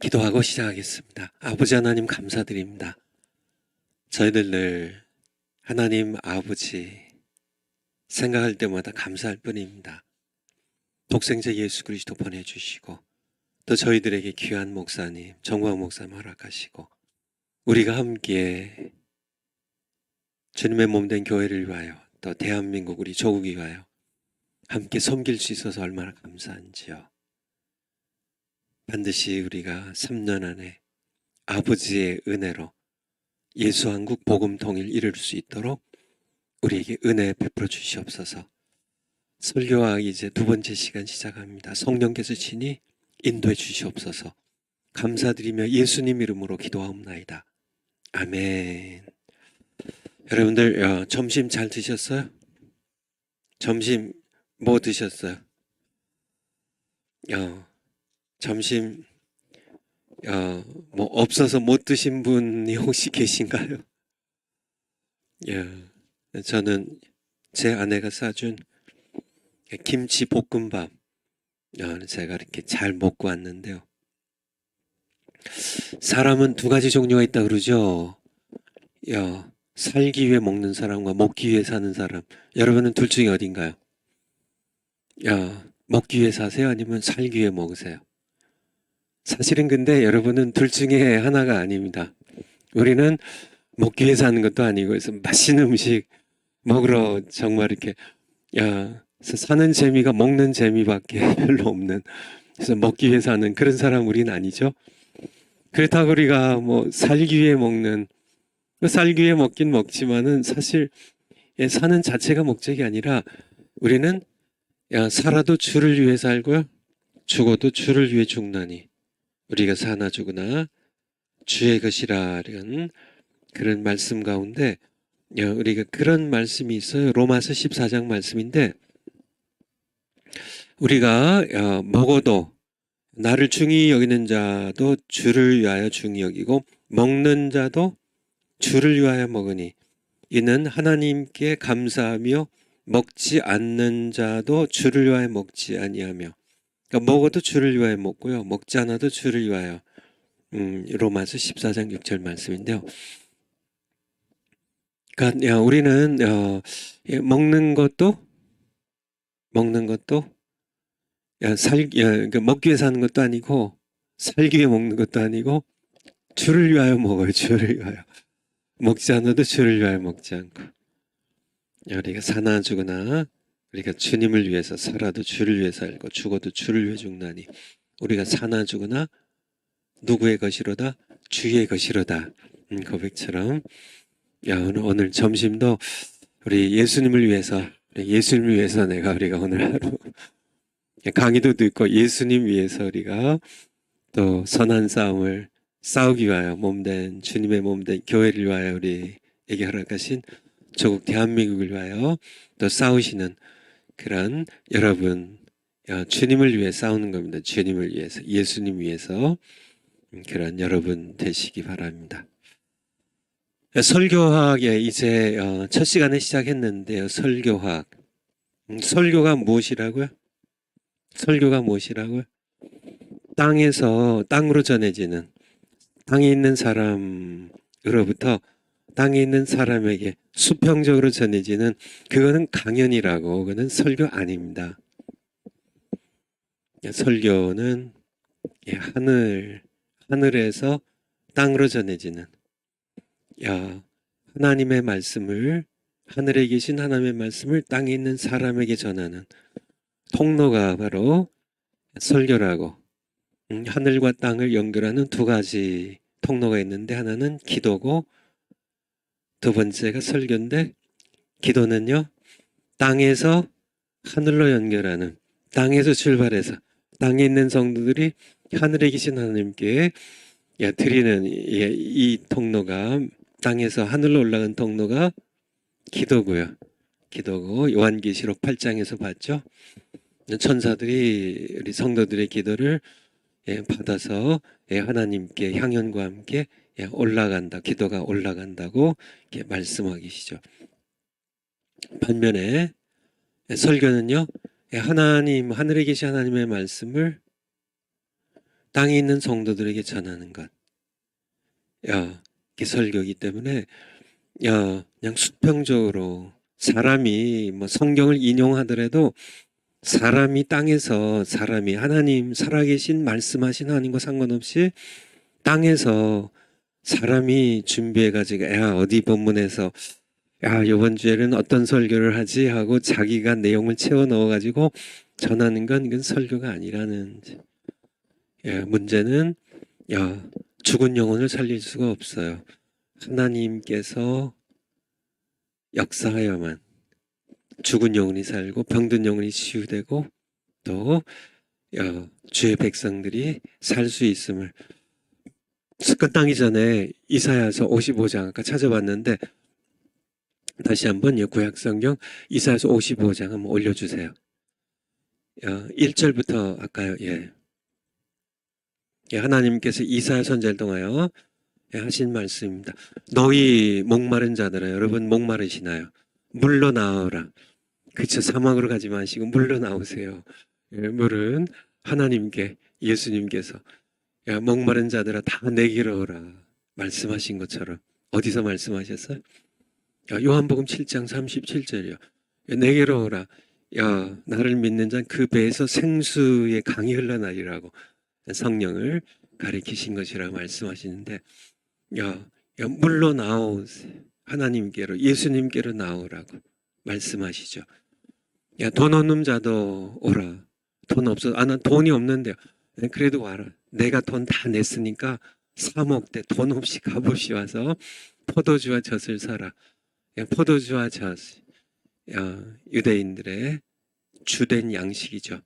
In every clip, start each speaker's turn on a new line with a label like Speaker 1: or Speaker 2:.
Speaker 1: 기도하고 시작하겠습니다. 아버지 하나님 감사드립니다. 저희들 늘 하나님 아버지 생각할 때마다 감사할 뿐입니다. 독생자 예수 그리스도 보내주시고 또 저희들에게 귀한 목사님 정광 목사님 허락하시고 우리가 함께 주님의 몸된 교회를 위하여 또 대한민국 우리 조국이 위하여 함께 섬길 수 있어서 얼마나 감사한지요. 반드시 우리가 3년 안에 아버지의 은혜로 예수한국 복음 통일 이룰 수 있도록 우리에게 은혜 베풀어 주시옵소서. 설교와 이제 두 번째 시간 시작합니다. 성령께서 친히 인도해 주시옵소서. 감사드리며 예수님 이름으로 기도하옵나이다. 아멘. 여러분들 점심 잘 드셨어요? 점심 뭐 드셨어요? 점심 뭐 없어서 못 드신 분이 혹시 계신가요? 저는 제 아내가 싸준 김치 볶음밥 제가 이렇게 잘 먹고 왔는데요. 사람은 두 가지 종류가 있다 그러죠. 살기 위해 먹는 사람과 먹기 위해 사는 사람. 여러분은 둘 중에 어딘가요? 먹기 위해 사세요? 아니면 살기 위해 먹으세요? 사실은 근데 여러분은 둘 중에 하나가 아닙니다. 우리는 먹기 위해 사는 것도 아니고 그래서 맛있는 음식 먹으러 정말 이렇게 사는 재미가 먹는 재미밖에 별로 없는, 그래서 먹기 위해 사는 그런 사람 우리는 아니죠. 그렇다고 우리가 뭐 살기 위해 먹는, 살기 위해 먹긴 먹지만은 사실 사는 자체가 목적이 아니라 우리는 살아도 주를 위해 살고요 죽어도 주를 위해 죽나니 우리가 사나 죽으나 주의 것이라는 그런 말씀 가운데 우리가 그런 말씀이 있어요. 로마서 14장 말씀인데, 우리가 먹어도 나를 중히 여기는 자도 주를 위하여 중히 여기고 먹는 자도 주를 위하여 먹으니 이는 하나님께 감사하며 먹지 않는 자도 주를 위하여 먹지 아니하며. 그러니까 먹어도 주를 위하여 먹고요 먹지 않아도 주를 위하여. 로마서 14장 6절 말씀인데요. 그러니까 우리는 먹는 것도 그러니까 먹기 위해 사는 것도 아니고 살기 위해 먹는 것도 아니고 주를 위하여 먹어요. 주를 위하여. 먹지 않아도 주를 위하여 먹지 않고. 우리가 사나 죽으나 우리가 주님을 위해서 살아도 주를 위해 살고 죽어도 주를 위해 죽나니 우리가 사나 죽으나 누구의 것이로다? 주의 것이로다. 고백처럼 오늘 점심도 우리 예수님을 위해서 우리가 오늘 하루 강의도 듣고 예수님 위해서 우리가 또 선한 싸움을 싸우기 위하여 몸된 주님의 몸된 교회를 위하여 우리에게 허락하신 조국 대한민국을 위하여 또 싸우시는 그런 여러분, 주님을 위해 싸우는 겁니다. 주님을 위해서, 예수님 위해서 그런 여러분 되시기 바랍니다. 설교학에 이제 첫 시간에 시작했는데요. 설교학. 설교가 무엇이라고요? 설교가 무엇이라고요? 땅으로 전해지는, 땅에 있는 사람으로부터 땅에 있는 사람에게 수평적으로 전해지는, 그거는 강연이라고, 그거는 설교 아닙니다. 설교는 하늘에서 땅으로 전해지는 하나님의 말씀을, 하늘에 계신 하나님의 말씀을 땅에 있는 사람에게 전하는 통로가 바로 설교라고. 하늘과 땅을 연결하는 두 가지 통로가 있는데 하나는 기도고 두 번째가 설교인데, 기도는요 땅에서 하늘로 연결하는, 땅에서 출발해서 땅에 있는 성도들이 하늘에 계신 하나님께 드리는 이 통로가, 땅에서 하늘로 올라간 통로가 기도고요. 기도고 요한계시록 8장에서 봤죠. 천사들이 우리 성도들의 기도를 받아서 하나님께 향연과 함께 올라간다, 기도가 올라간다고 이렇게 말씀하고 계시죠. 반면에 설교는요 하나님, 하늘에 계신 하나님의 말씀을 땅에 있는 성도들에게 전하는 것. 이게 설교이기 때문에 그냥 수평적으로 사람이 뭐 성경을 인용하더라도 사람이 땅에서 사람이 하나님 살아계신 말씀하신 하나님과 상관없이 땅에서 사람이 준비해가지고 어디 본문에서 이번 주에는 어떤 설교를 하지 하고 자기가 내용을 채워 넣어가지고 전하는 건 이건 설교가 아니라는 문제는 죽은 영혼을 살릴 수가 없어요. 하나님께서 역사하여만 죽은 영혼이 살고 병든 영혼이 치유되고 또 주의 백성들이 살 수 있음을 끝나기 전에 이사야서 55장 아까 찾아봤는데 다시 한번 구약성경 이사야서 55장 한번 올려주세요. 1절부터 아까요. 하나님께서 이사야 선지자를 통하여 하신 말씀입니다. 너희 목마른 자들아, 여러분 목마르시나요? 물러나오라. 그쵸, 사막으로 가지 마시고 물러나오세요. 물은 하나님께, 예수님께서 목마른 자들아 다 내게로 오라 말씀하신 것처럼 어디서 말씀하셨어요? 요한복음 7장 37절이요. 내게로 오라. 나를 믿는 자는 그 배에서 생수의 강이 흘러나리라고 성령을 가리키신 것이라고 말씀하시는데 물러나오세요. 하나님께로, 예수님께로 나오라고 말씀하시죠. 돈 없는 자도 오라. 돈 없어. 난 돈이 없는데요. 그래도 와라. 내가 돈 다 냈으니까 사 먹되 돈 없이 값없이 와서 포도주와 젖을 사라. 포도주와 젖, 유대인들의 주된 양식이죠.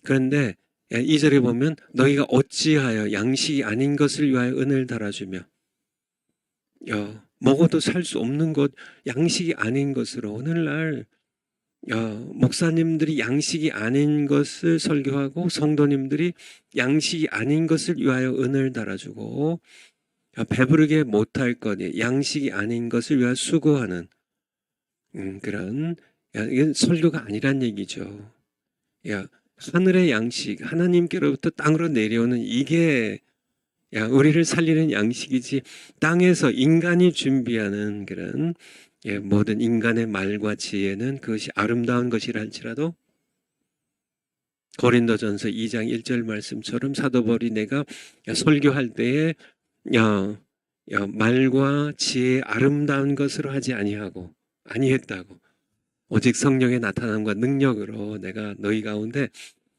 Speaker 1: 그런데 2절에 보면 너희가 어찌하여 양식이 아닌 것을 위하여 은을 달아주며 먹어도 살 수 없는 것, 양식이 아닌 것으로 오늘날 목사님들이 양식이 아닌 것을 설교하고 성도님들이 양식이 아닌 것을 위하여 은을 달아주고 배부르게 못할 것, 양식이 아닌 것을 위하여 수고하는 그런 이건 설교가 아니란 얘기죠. 하늘의 양식, 하나님께로부터 땅으로 내려오는 이게 우리를 살리는 양식이지 땅에서 인간이 준비하는 그런 모든 인간의 말과 지혜는 그것이 아름다운 것이라 할지라도 고린도전서 2장 1절 말씀처럼 사도 바울이 내가 설교할 때에 말과 지혜의 아름다운 것으로 하지 아니했다고 오직 성령의 나타남과 능력으로 내가 너희 가운데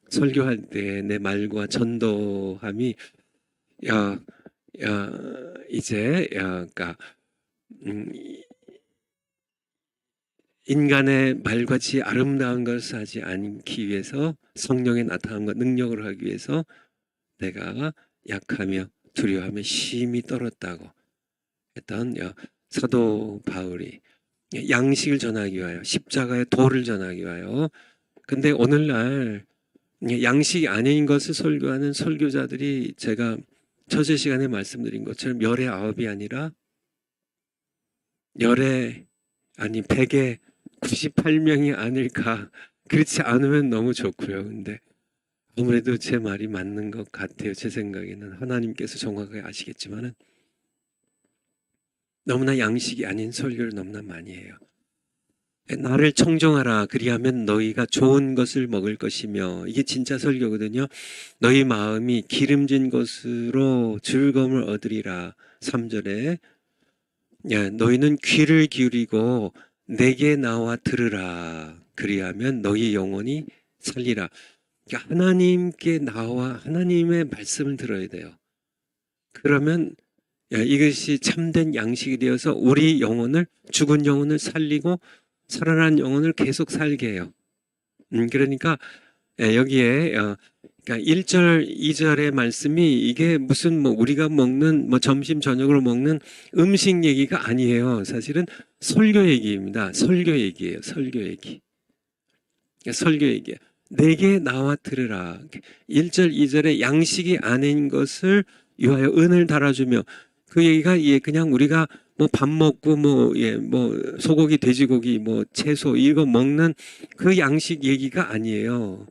Speaker 1: 설교할 때 내 말과 전도함이 이제 그러니까 인간의 말과 지혜 아름다운 것을 하지 않기 위해서 성령의 나타남과 능력을 하기 위해서 내가 약하며 두려워하며 심히 떨었다고 했던 사도 바울이 양식을 전하기 위하여 십자가의 도를 전하기 위하여 근데 오늘날 양식이 아닌 것을 설교하는 설교자들이 제가 처제 시간에 말씀드린 것처럼 열의 9이 아니라 열의 아니 100의 98명이 아닐까. 그렇지 않으면 너무 좋고요. 근데 아무래도 제 말이 맞는 것 같아요. 제 생각에는 하나님께서 정확하게 아시겠지만은 너무나 양식이 아닌 설교를 너무나 많이 해요. 나를 청종하라 그리하면 너희가 좋은 것을 먹을 것이며 이게 진짜 설교거든요. 너희 마음이 기름진 것으로 즐거움을 얻으리라. 3절에 너희는 귀를 기울이고 내게 나와 들으라 그리하면 너희 영혼이 살리라. 그러니까 하나님께 나와 하나님의 말씀을 들어야 돼요. 그러면 이것이 참된 양식이 되어서 우리 영혼을 죽은 영혼을 살리고 살아난 영혼을 계속 살게 해요. 그러니까 여기에 그러니까 1절, 2절의 말씀이 이게 무슨 우리가 먹는 점심 저녁으로 먹는 음식 얘기가 아니에요. 사실은 설교 얘기입니다. 설교 얘기예요. 설교 얘기. 설교 얘기예요. 내게 나와 들으라. 1절, 2절에 양식이 아닌 것을 위하여 은을 달아주며 그 얘기가 그냥 우리가 밥 먹고 소고기, 돼지고기, 채소 이거 먹는 그 양식 얘기가 아니에요.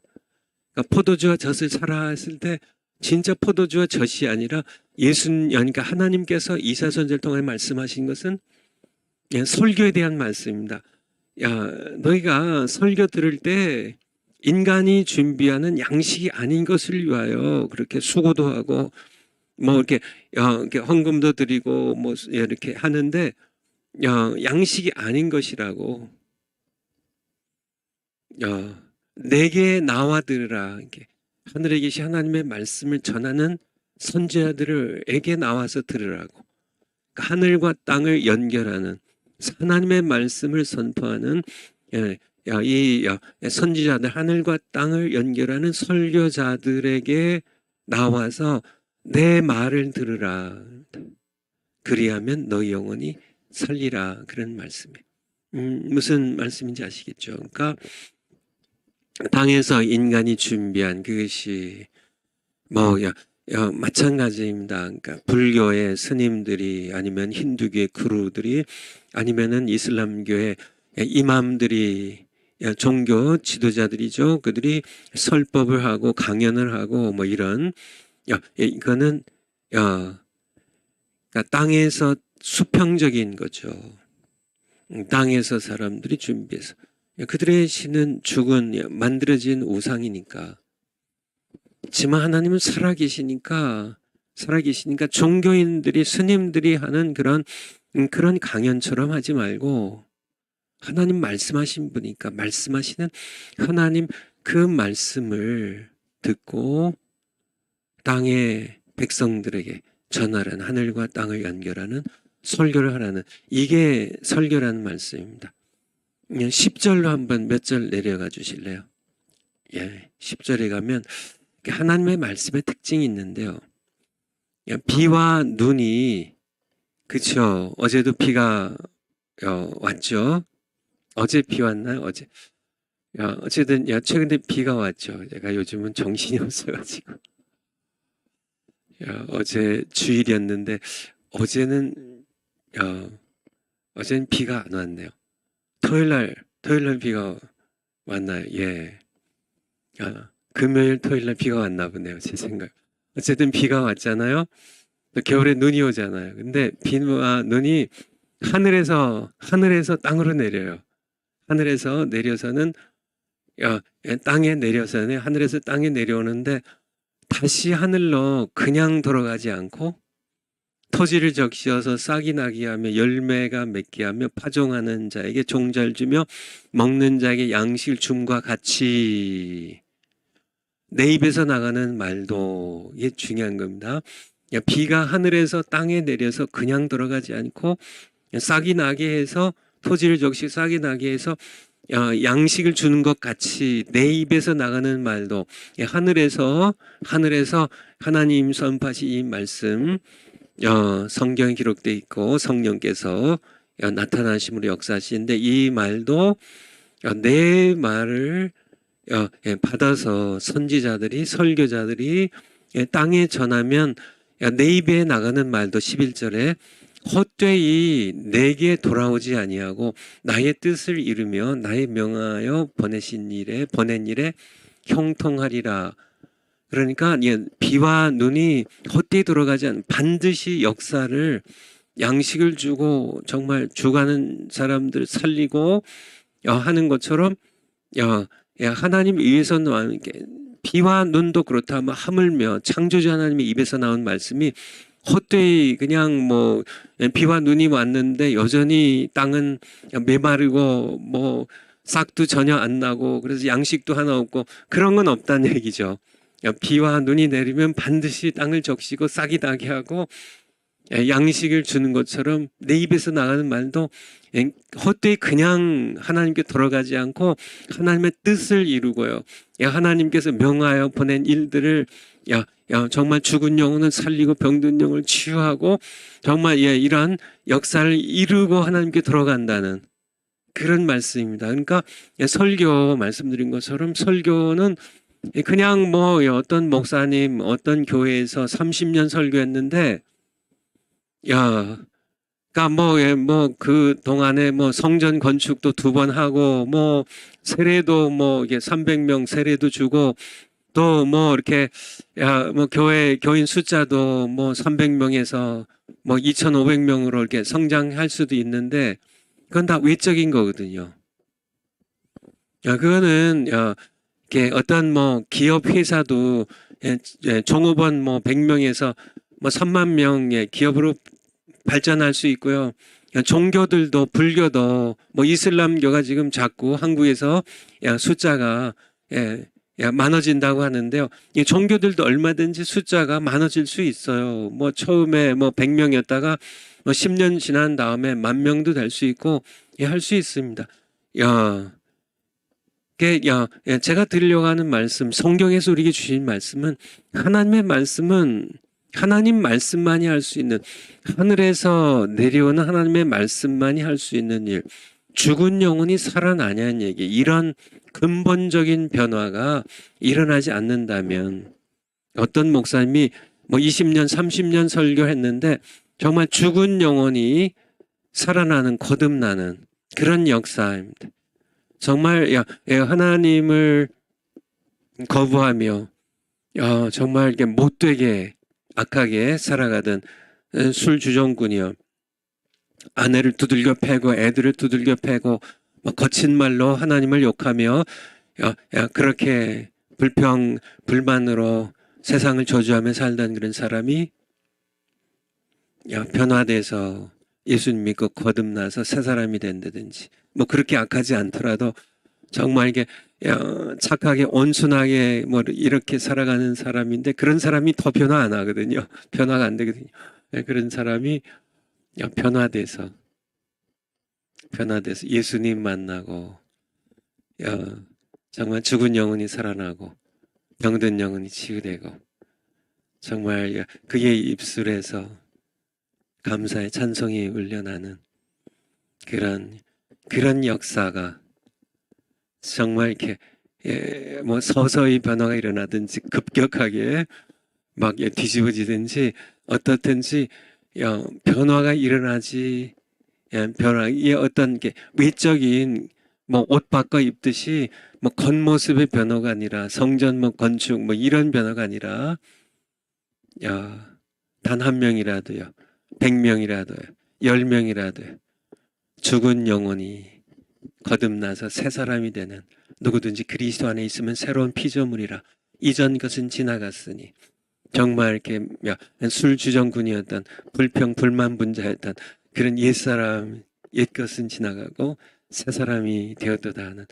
Speaker 1: 그러니까 포도주와 젖을 사라 했을 때 진짜 포도주와 젖이 아니라 그러니까 하나님께서 이사야 선지자를 통해 말씀하신 것은 설교에 대한 말씀입니다. 야, 너희가 설교 들을 때 인간이 준비하는 양식이 아닌 것을 위하여 그렇게 수고도 하고 뭐 이렇게 헌금도 드리고 뭐 이렇게 하는데 양식이 아닌 것이라고. 내게 나와 들으라. 이렇게 하늘에 계신 하나님의 말씀을 전하는 선지자들에게 나와서 들으라고. 그러니까 하늘과 땅을 연결하는 하나님의 말씀을 선포하는 이 선지자들, 하늘과 땅을 연결하는 설교자들에게 나와서 내 말을 들으라. 그리하면 너희 영혼이 살리라. 그런 말씀이에요. 무슨 말씀인지 아시겠죠? 그러니까 땅에서 인간이 준비한 그것이 마찬가지입니다. 그러니까 불교의 스님들이 아니면 힌두교의 구루들이 아니면은 이슬람교의 이맘들이 종교 지도자들이죠. 그들이 설법을 하고 강연을 하고 뭐 이런 이거는 그러니까 땅에서 수평적인 거죠. 땅에서 사람들이 준비해서 그들의 신은 죽은 만들어진 우상이니까. 하지만 하나님은 살아계시니까 종교인들이 스님들이 하는 그런 강연처럼 하지 말고 하나님 말씀하신 분이니까 말씀하시는 하나님 그 말씀을 듣고 땅의 백성들에게 전하라는, 하늘과 땅을 연결하는 설교를 하라는, 이게 설교라는 말씀입니다. 10절로 한번 몇 절 내려가 주실래요? 10절에 가면 하나님의 말씀의 특징이 있는데요. 비와 눈이, 그쵸? 어제도 비가 왔죠? 어제 비 왔나요? 어제. 어쨌든 최근에 비가 왔죠. 제가 요즘은 정신이 없어가지고. 어제 주일이었는데 어제는 비가 안 왔네요. 토요일날 비가 왔나요? 예. 금요일, 토요일날 비가 왔나 보네요. 제 생각. 어쨌든 비가 왔잖아요. 또 겨울에 눈이 오잖아요. 근데 비와 눈이 하늘에서 땅으로 내려요. 하늘에서 내려서는 땅에 내려서는 하늘에서 땅에 내려오는데 다시 하늘로 그냥 돌아가지 않고 토지를 적시어서 싹이 나게 하며 열매가 맺게 하며 파종하는 자에게 종자를 주며 먹는 자에게 양식을 줌과 같이 내 입에서 나가는 말도 이게 중요한 겁니다. 비가 하늘에서 땅에 내려서 그냥 돌아가지 않고 싹이 나게 해서 토지를 적시 싹이 나게 해서 양식을 주는 것 같이 내 입에서 나가는 말도 하늘에서 하나님 선포하신 이 말씀 성경에 기록되어 있고 성령께서 나타나심으로 역사하시는데 이 말도 내 말을 받아서 선지자들이 설교자들이 땅에 전하면 내 입에 나가는 말도 11절에 헛되이 내게 돌아오지 아니하고 나의 뜻을 이루며 나의 명하여 보낸 일에 형통하리라. 그러니까 비와 눈이 헛되이 돌아가지 않는 반드시 역사를 양식을 주고 정말 죽어가는 사람들 살리고 하는 것처럼 하나님 위에서는 비와 눈도 그렇다면 하물며 창조주 하나님의 입에서 나온 말씀이 헛되이 그냥 비와 눈이 왔는데 여전히 땅은 메마르고 싹도 전혀 안 나고 그래서 양식도 하나 없고 그런 건 없다는 얘기죠. 비와 눈이 내리면 반드시 땅을 적시고 싹이 나게 하고 양식을 주는 것처럼 내 입에서 나가는 말도 헛되이 그냥 하나님께 돌아가지 않고 하나님의 뜻을 이루고요. 하나님께서 명하여 보낸 일들을 정말 죽은 영혼을 살리고 병든 영혼을 치유하고 정말 이러한 역사를 이루고 하나님께 돌아간다는 그런 말씀입니다. 그러니까 설교 말씀드린 것처럼 설교는 그냥 어떤 목사님 어떤 교회에서 30년 설교했는데 그러니까 그 동안에 성전 건축도 2번 하고 세례도 이게 300명 세례도 주고 또 뭐 이렇게 뭐 교인 숫자도 뭐 300명에서 뭐 2,500명으로 이렇게 성장할 수도 있는데 그건 다 외적인 거거든요. 그거는 이렇게 어떤 뭐 기업 회사도 종업원 뭐 100명에서 뭐 3만 명의 기업으로 발전할 수 있고요. 종교들도 불교도 뭐 이슬람교가 지금 자꾸 한국에서 숫자가 많아진다고 하는데요. 이 종교들도 얼마든지 숫자가 많아질 수 있어요. 뭐 처음에 뭐 100명이었다가 뭐 10년 지난 다음에 10,000명도 될 수 있고 할 수 있습니다. 제가 드리려고 하는 말씀, 성경에서 우리에게 주신 말씀은 하나님의 말씀은 하나님 말씀만이 할 수 있는 하늘에서 내려오는 하나님의 말씀만이 할 수 있는 일, 죽은 영혼이 살아나냐는 얘기, 이런 근본적인 변화가 일어나지 않는다면 어떤 목사님이 뭐 20년, 30년 설교했는데 정말 죽은 영혼이 살아나는, 거듭나는 그런 역사입니다. 정말 하나님을 거부하며 정말 이렇게 못되게 악하게 살아가던 술주정꾼이요. 아내를 두들겨 패고 애들을 두들겨 패고 거친 말로 하나님을 욕하며 그렇게 불만으로 세상을 저주하며 살던 그런 사람이 변화돼서 예수님 믿고 거듭나서 새 사람이 된다든지 뭐 그렇게 악하지 않더라도 정말 이게 착하게 온순하게 뭐 이렇게 살아가는 사람인데 그런 사람이 더 변화 안 하거든요. 변화가 안 되거든요. 그런 사람이 변화돼서 예수님 만나고 정말 죽은 영혼이 살아나고 병든 영혼이 치유되고 정말 그의 입술에서 감사의 찬송이 울려나는 그런 역사가 정말 이렇게 뭐 서서히 변화가 일어나든지 급격하게 막 뒤집어지든지 어떻든지 변화가 일어나지 변화의 어떤 게 외적인 뭐 옷 바꿔 입듯이 뭐 겉모습의 변화가 아니라 성전 뭐 건축 뭐 이런 변화가 아니라 단 한 명이라도요 100명이라도요 10명이라도요 죽은 영혼이 거듭나서 새 사람이 되는 누구든지 그리스도 안에 있으면 새로운 피조물이라 이전 것은 지나갔으니 정말 이렇게 술주정꾼이었던 불평 불만 분자였던 그런 옛사람 옛것은 지나가고 새 사람이 되었도다 하는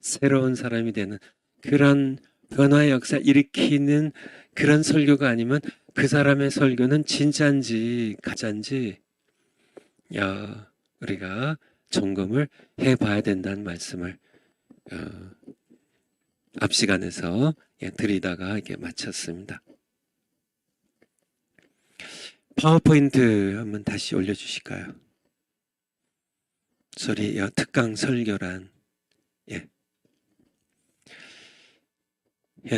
Speaker 1: 새로운 사람이 되는 그런 변화의 역사 일으키는 그런 설교가 아니면 그 사람의 설교는 진짜인지 가짜인지 우리가 점검을 해봐야 된다는 말씀을 앞 시간에서 드리다가 이렇게 마쳤습니다. 파워포인트 한번 다시 올려주실까요? 소리 특강 설교란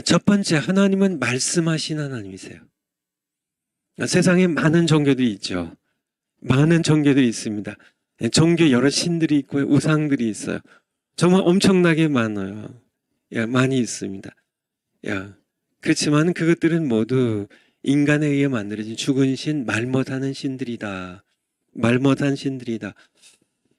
Speaker 1: 첫 번째 하나님은 말씀하신 하나님이세요. 세상에 많은 종교들이 있죠. 많은 종교들이 있습니다. 종교 여러 신들이 있고요. 우상들이 있어요. 정말 엄청나게 많아요. 많이 있습니다. 그렇지만 그것들은 모두 인간에 의해 만들어진 죽은 신, 말 못하는 신들이다. 말 못한 신들이다.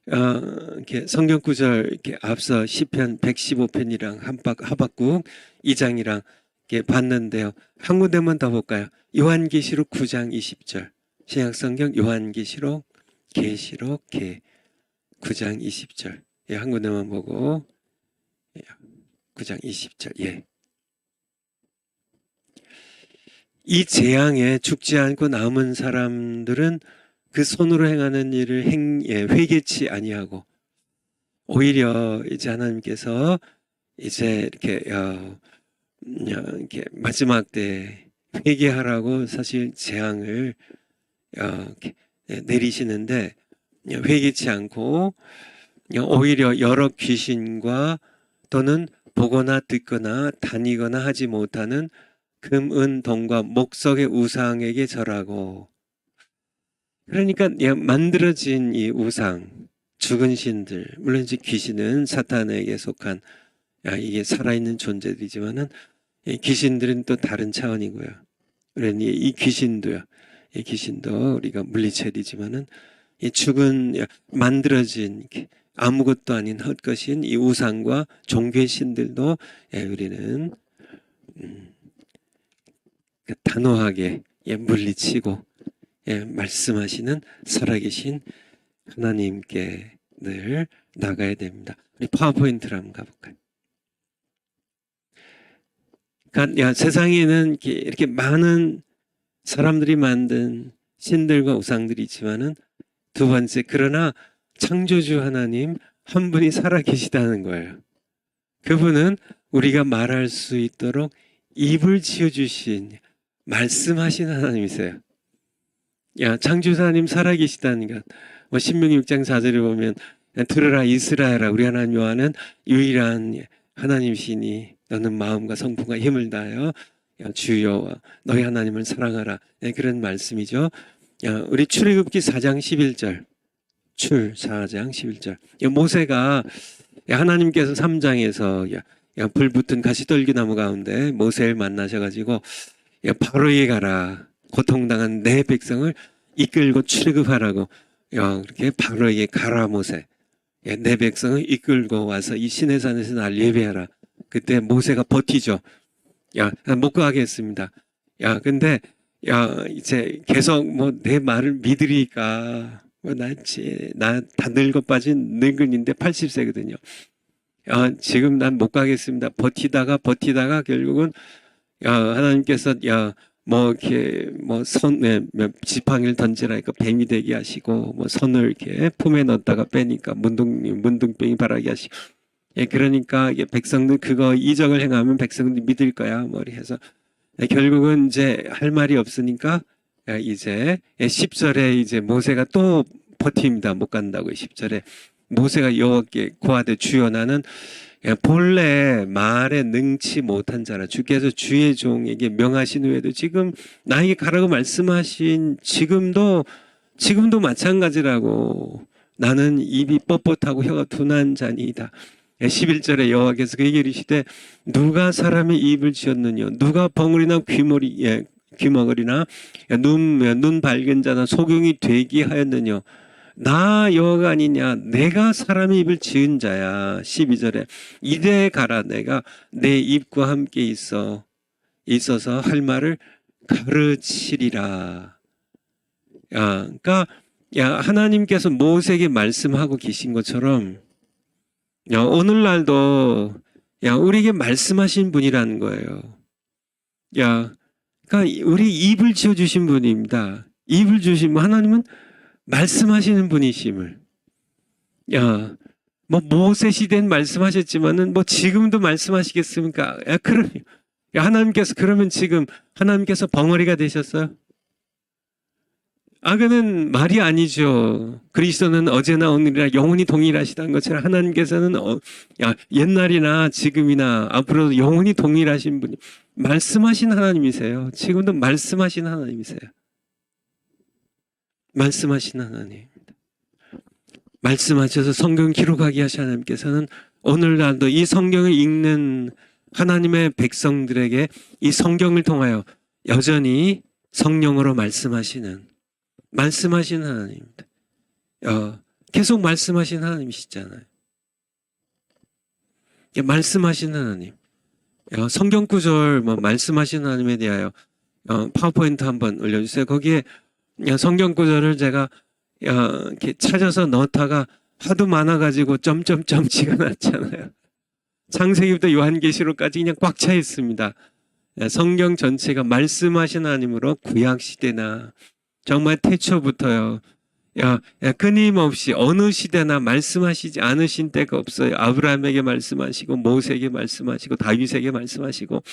Speaker 1: 이렇게 성경 구절 이렇게 앞서 시편 115편이랑 하박국 2장이랑 이렇게 봤는데요. 한 군데만 더 볼까요? 요한계시록 9장 20절. 신약성경 요한계시록 계시록 9장 20절. 한 군데만 보고 9장 20절. 이 재앙에 죽지 않고 남은 사람들은 그 손으로 행하는 일을 회개치 아니하고 오히려 이제 하나님께서 이제 이렇게 마지막 때 회개하라고 사실 재앙을 이렇게 내리시는데 회개치 않고 오히려 여러 귀신과 또는 보거나 듣거나 다니거나 하지 못하는 금, 은, 동과 목석의 우상에게 절하고 그러니까 만들어진 이 우상 죽은 신들 물론 이제 귀신은 사탄에게 속한 이게 살아있는 존재들이지만은 이 귀신들은 또 다른 차원이고요. 그러니 이 귀신도요. 이 귀신도 우리가 물리체이지만은 이 죽은 만들어진 아무것도 아닌 헛것인 이 우상과 종교의 신들도 우리는 단호하게 물리치고 말씀하시는 살아계신 하나님께 늘 나가야 됩니다. 우리 파워포인트로 한번 가볼까요? 그러니까 세상에는 이렇게 많은 사람들이 만든 신들과 우상들이 있지만은 두 번째, 그러나 창조주 하나님 한 분이 살아계시다는 거예요. 그분은 우리가 말할 수 있도록 입을 지어주신 말씀하신 하나님이세요. 창조주 하나님 살아계시다는 것. 신명기 6장 4절에 보면 들으라 이스라엘아, 우리 하나님 여호와는 유일한 하나님이시니 너는 마음과 성품과 힘을 다하여 주 여호와 너희 하나님을 사랑하라. 그런 말씀이죠. 우리 출애굽기 4장 11절. 출 4장 11절. 모세가 하나님께서 3장에서 불 붙은 가시떨기나무 가운데 모세를 만나셔가지고 바로에게 가라. 고통당한 내 백성을 이끌고 출애굽하라고 그렇게 바로에게 가라 모세. 내 백성을 이끌고 와서 이 시내산에서 날 예배하라. 그때 모세가 버티죠. 못 가겠습니다. 근데 이제 계속 내 말을 믿으니까 나 다 늙어 빠진 늙은인데 80세거든요. 지금 난 못 가겠습니다. 버티다가 결국은 하나님께서 이렇게 지팡이를 던지라니까 뱀이 되게 하시고 손을 이렇게 품에 넣었다가 빼니까 문둥병이 바라게 하시고 그러니까 백성들 그거 이적을 행하면 백성들이 믿을 거야 해서 결국은 이제 할 말이 없으니까 이제 10절에 이제 모세가 또 버팁니다. 못 간다고. 10절에 모세가 여호와께 고하되 주여 나는 본래 말에 능치 못한 자라. 주께서 주의 종에게 명하신 후에도 지금 나에게 가라고 말씀하신 지금도 마찬가지라고. 나는 입이 뻣뻣하고 혀가 둔한 자니이다. 11절에 여호와께서 그에게 이르시되 누가 사람의 입을 지었느냐, 누가 벙어리나 귀머거리나 눈 밝은 자나 소경이 되게 하였느냐, 나 여호와가 아니냐, 내가 사람의 입을 지은 자야. 12절에 이제 가라, 내가 내 입과 함께 있어서 할 말을 가르치리라. 그러니까 하나님께서 모세에게 말씀하고 계신 것처럼 오늘날도 우리에게 말씀하신 분이라는 거예요. 그러니까 우리 입을 지어주신 분입니다. 입을 주신 분, 하나님은 말씀하시는 분이심을. 모세 시대는 말씀하셨지만은 지금도 말씀하시겠습니까? 그럼 하나님께서 그러면 지금 하나님께서 벙어리가 되셨어요? 그는 말이 아니죠. 그리스도는 어제나 오늘이나 영원히 동일하시다는 것처럼 하나님께서는 옛날이나 지금이나 앞으로도 영원히 동일하신 분이 말씀하신 하나님이세요. 지금도 말씀하신 하나님이세요. 말씀하신 하나님. 말씀하셔서 성경 기록하게 하신 하나님께서는 오늘날도 이 성경을 읽는 하나님의 백성들에게 이 성경을 통하여 여전히 성령으로 말씀하시는 하나님입니다. 계속 말씀하신 하나님이시잖아요. 말씀하신 하나님. 성경 구절 말씀하신 하나님에 대하여 파워포인트 한번 올려주세요. 거기에 성경 구절을 제가 이렇게 찾아서 넣다가 하도 많아가지고 점점점 찍어놨잖아요. 창세기부터 요한계시록까지 그냥 꽉 차 있습니다. 성경 전체가 말씀하신 하나님으로 구약시대나 정말 태초부터요. 끊임없이 어느 시대나 말씀하시지 않으신 때가 없어요. 아브라함에게 말씀하시고 모세에게 말씀하시고 다윗에게 말씀하시고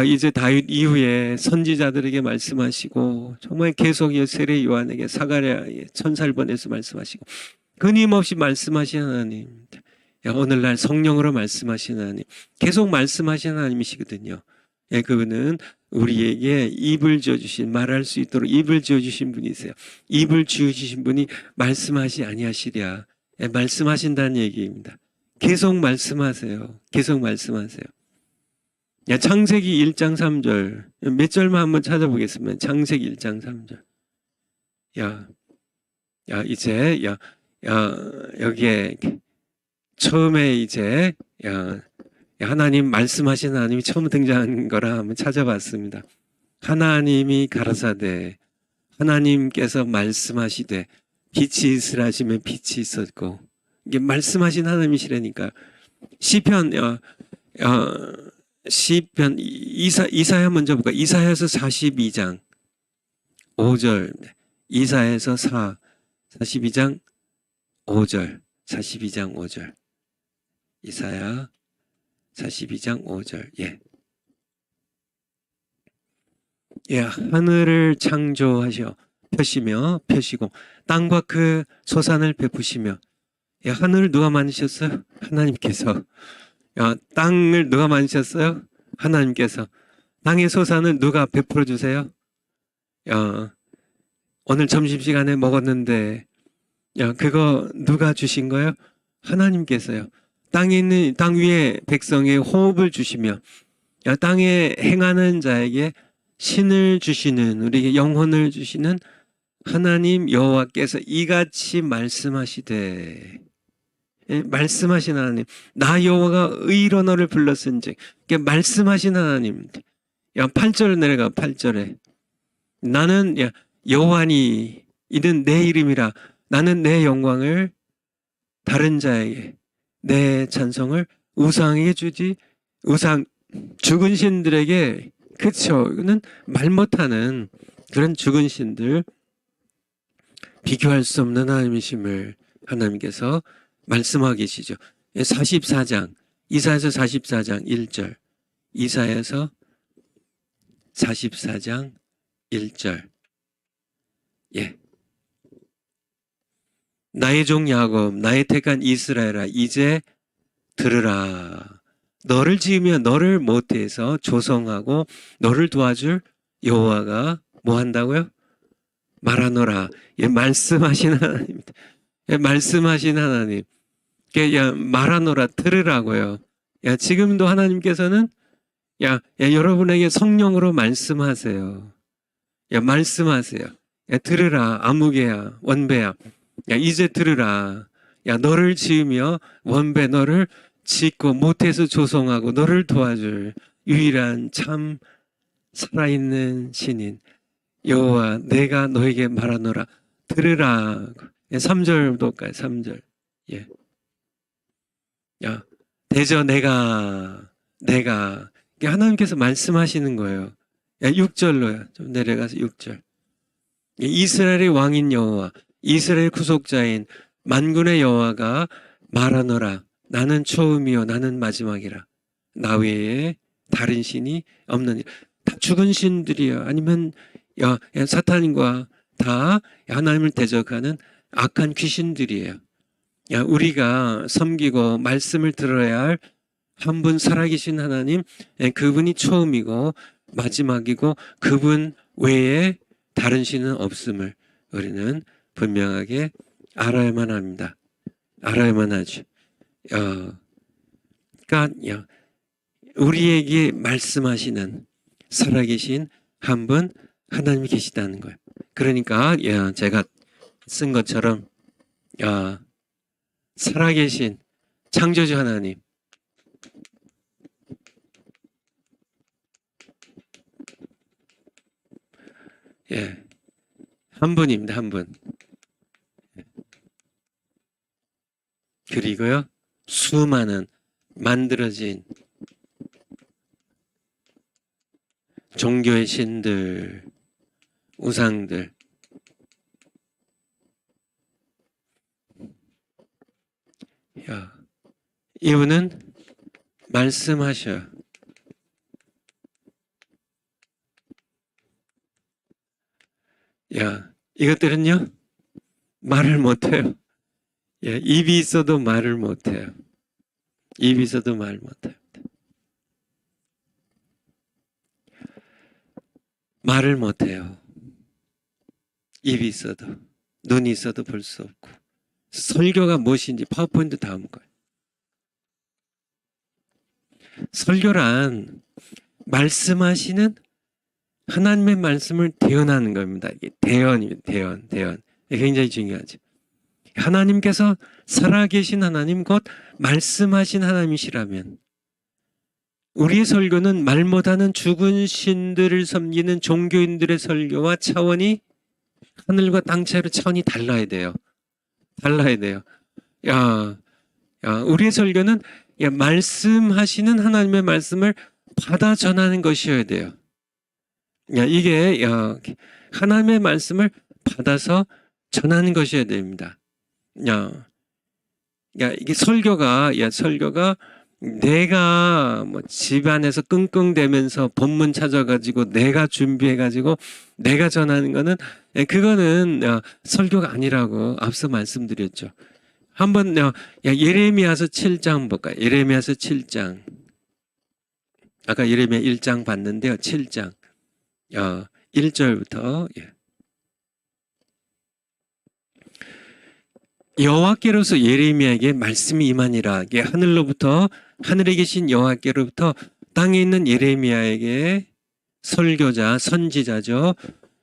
Speaker 1: 이제 다윗 이후에 선지자들에게 말씀하시고 정말 계속 세례 요한에게 사가랴에 천사를 보내서 말씀하시고 끊임없이 말씀하시는 하나님. 오늘날 성령으로 말씀하시는 하나님. 계속 말씀하시는 하나님이시거든요. 그분은 우리에게 입을 지어주신, 말할 수 있도록 입을 지어주신 분이세요. 입을 지어주신 분이 말씀하시 아니하시랴. 말씀하신다는 얘기입니다. 계속 말씀하세요. 계속 말씀하세요. 야, 창세기 1장 3절. 몇 절만 한번 찾아보겠습니다. 창세기 1장 3절. 야, 이제, 여기에, 처음에 이제, 하나님 말씀하신 하나님이 처음 등장한 거라 한번 찾아봤습니다. 하나님이 가라사대, 하나님께서 말씀하시되, 빛이 있으라 하시면 빛이 있었고, 이게 말씀하신 하나님이시라니까. 시편, 이사야 먼저 볼까? 이사야서 42장 5절, 이사야서 42장 5절, 42장 5절, 이사야 42장 5절. 하늘을 창조하셔 펴시고 땅과 그 소산을 베푸시며. 하늘을 누가 만드셨어요? 하나님께서. 땅을 누가 만드셨어요? 하나님께서. 땅의 소산을 누가 베풀어 주세요? 오늘 점심시간에 먹었는데, 그거 누가 주신 거예요? 하나님께서요. 땅에 있는, 땅 위에 백성의 호흡을 주시며, 땅에 행하는 자에게 신을 주시는, 우리에게 영혼을 주시는 하나님 여호와께서 이같이 말씀하시되. 말씀하신 하나님, 나 여호와가 의로 너를 불렀은즉. 말씀하신 하나님. 8절 내려가. 8절에 나는 여호와니 이는 내 이름이라. 나는 내 영광을 다른 자에게, 내 찬송을 우상에게 주지. 우상, 죽은 신들에게. 그쵸, 이거는 말 못하는 그런 죽은 신들, 비교할 수 없는 하나님이심을 하나님께서 말씀하고 계시죠. 44장, 이사야서 44장 1절, 이사야서 44장 1절. 나의 종 야곱, 나의 택한 이스라엘아, 이제 들으라. 너를 지으며 너를 모태에서 조성하고 너를 도와줄 여호와가 뭐 한다고요? 말하노라. 말씀하신 하나님입니다. 말씀하신 하나님. 말하노라, 들으라고요. 지금도 하나님께서는 여러분에게 성령으로 말씀하세요. 말씀하세요. 들으라, 아무개야, 원배야. 이제 들으라. 너를 지으며 원배, 너를 짓고 모태에서 조성하고 너를 도와줄 유일한 참 살아있는 신인 여호와, 내가 너에게 말하노라. 들으라. 3절도까지 3절. 대저 내가 하나님께서 말씀하시는 거예요. 6절로요. 좀 내려가서 6절. 이스라엘의 왕인 여호와, 이스라엘 구속자인 만군의 여호와가 말하노라. 나는 처음이요 나는 마지막이라. 나 외에 다른 신이 없느니라. 다 죽은 신들이요, 아니면 사탄과 다 하나님을 대적하는 악한 귀신들이에요. 우리가 섬기고 말씀을 들어야 할 한 분 살아계신 하나님, 그분이 처음이고 마지막이고 그분 외에 다른 신은 없음을 우리는 분명하게 알아야만 합니다. 알아야만 하죠. 그러니까 우리에게 말씀하시는 살아계신 한 분 하나님이 계시다는 거예요. 그러니까 제가 쓴 것처럼 살아계신 창조주 하나님, 한 분입니다. 한 분. 그리고요, 수많은 만들어진 종교의 신들, 우상들, 이분은 말씀하셔. 이것들은요 말을 못해요. 입이 있어도 말을 못해요. 입이 있어도 말 못해요. 말을 못해요. 입이 있어도, 눈이 있어도 볼 수 없고. 설교가 무엇인지 파워포인트 다음 거예요. 설교란 말씀하시는 하나님의 말씀을 대언하는 겁니다. 이게 대언입니다. 대언. 이게 굉장히 중요하죠. 하나님께서 살아계신 하나님 곧 말씀하신 하나님이시라면 우리의 설교는 말 못하는 죽은 신들을 섬기는 종교인들의 설교와 차원이 하늘과 땅 차이로 차원이 달라야 돼요. 우리의 설교는 말씀하시는 하나님의 말씀을 받아 전하는 것이어야 돼요. 이게 하나님의 말씀을 받아서 전하는 것이어야 됩니다. 이게 설교가 내가 뭐 집안에서 끙끙대면서 본문 찾아가지고 내가 준비해가지고 내가 전하는 거는 그거는 설교가 아니라고 앞서 말씀드렸죠. 한번 예레미야서 7장 볼까요? 예레미야서 7장. 아까 예레미야 1장 봤는데요. 7장 1절부터 여호와께로서 예레미야에게 말씀이 임하니라. 하늘에 계신 여호와께로부터 땅에 있는 예레미야에게 설교자, 선지자죠.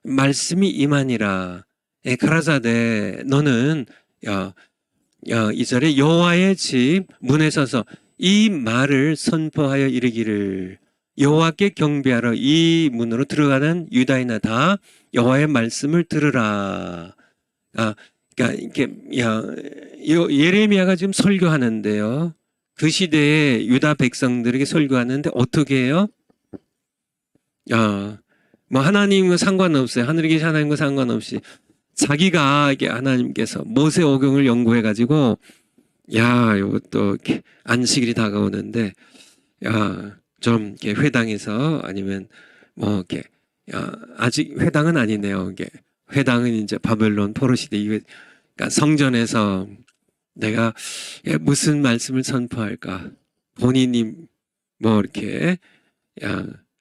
Speaker 1: 말씀이 임하니라. 가라사대 너는 2절에 여호와의 집 문에 서서 이 말을 선포하여 이르기를 여호와께 경배하러 이 문으로 들어가는 유다인아 다 여호와의 말씀을 들으라. 그러니까 이렇게 예레미야가 지금 설교하는데요. 그 시대에 유다 백성들에게 설교하는데 어떻게 해요? 뭐 하나님과 상관없어요. 하늘에 계신 하나님과 상관없이 자기가 이게 하나님께서 모세 오경을 연구해 가지고 이것도 이렇게 안식일이 다가오는데 좀 이렇게 회당에서 아니면 뭐 이렇게 아직 회당은 아니네요. 이게 회당은 이제 바벨론 포로 시대 이후에 그러니까 성전에서 내가 무슨 말씀을 선포할까? 본인이 뭐 이렇게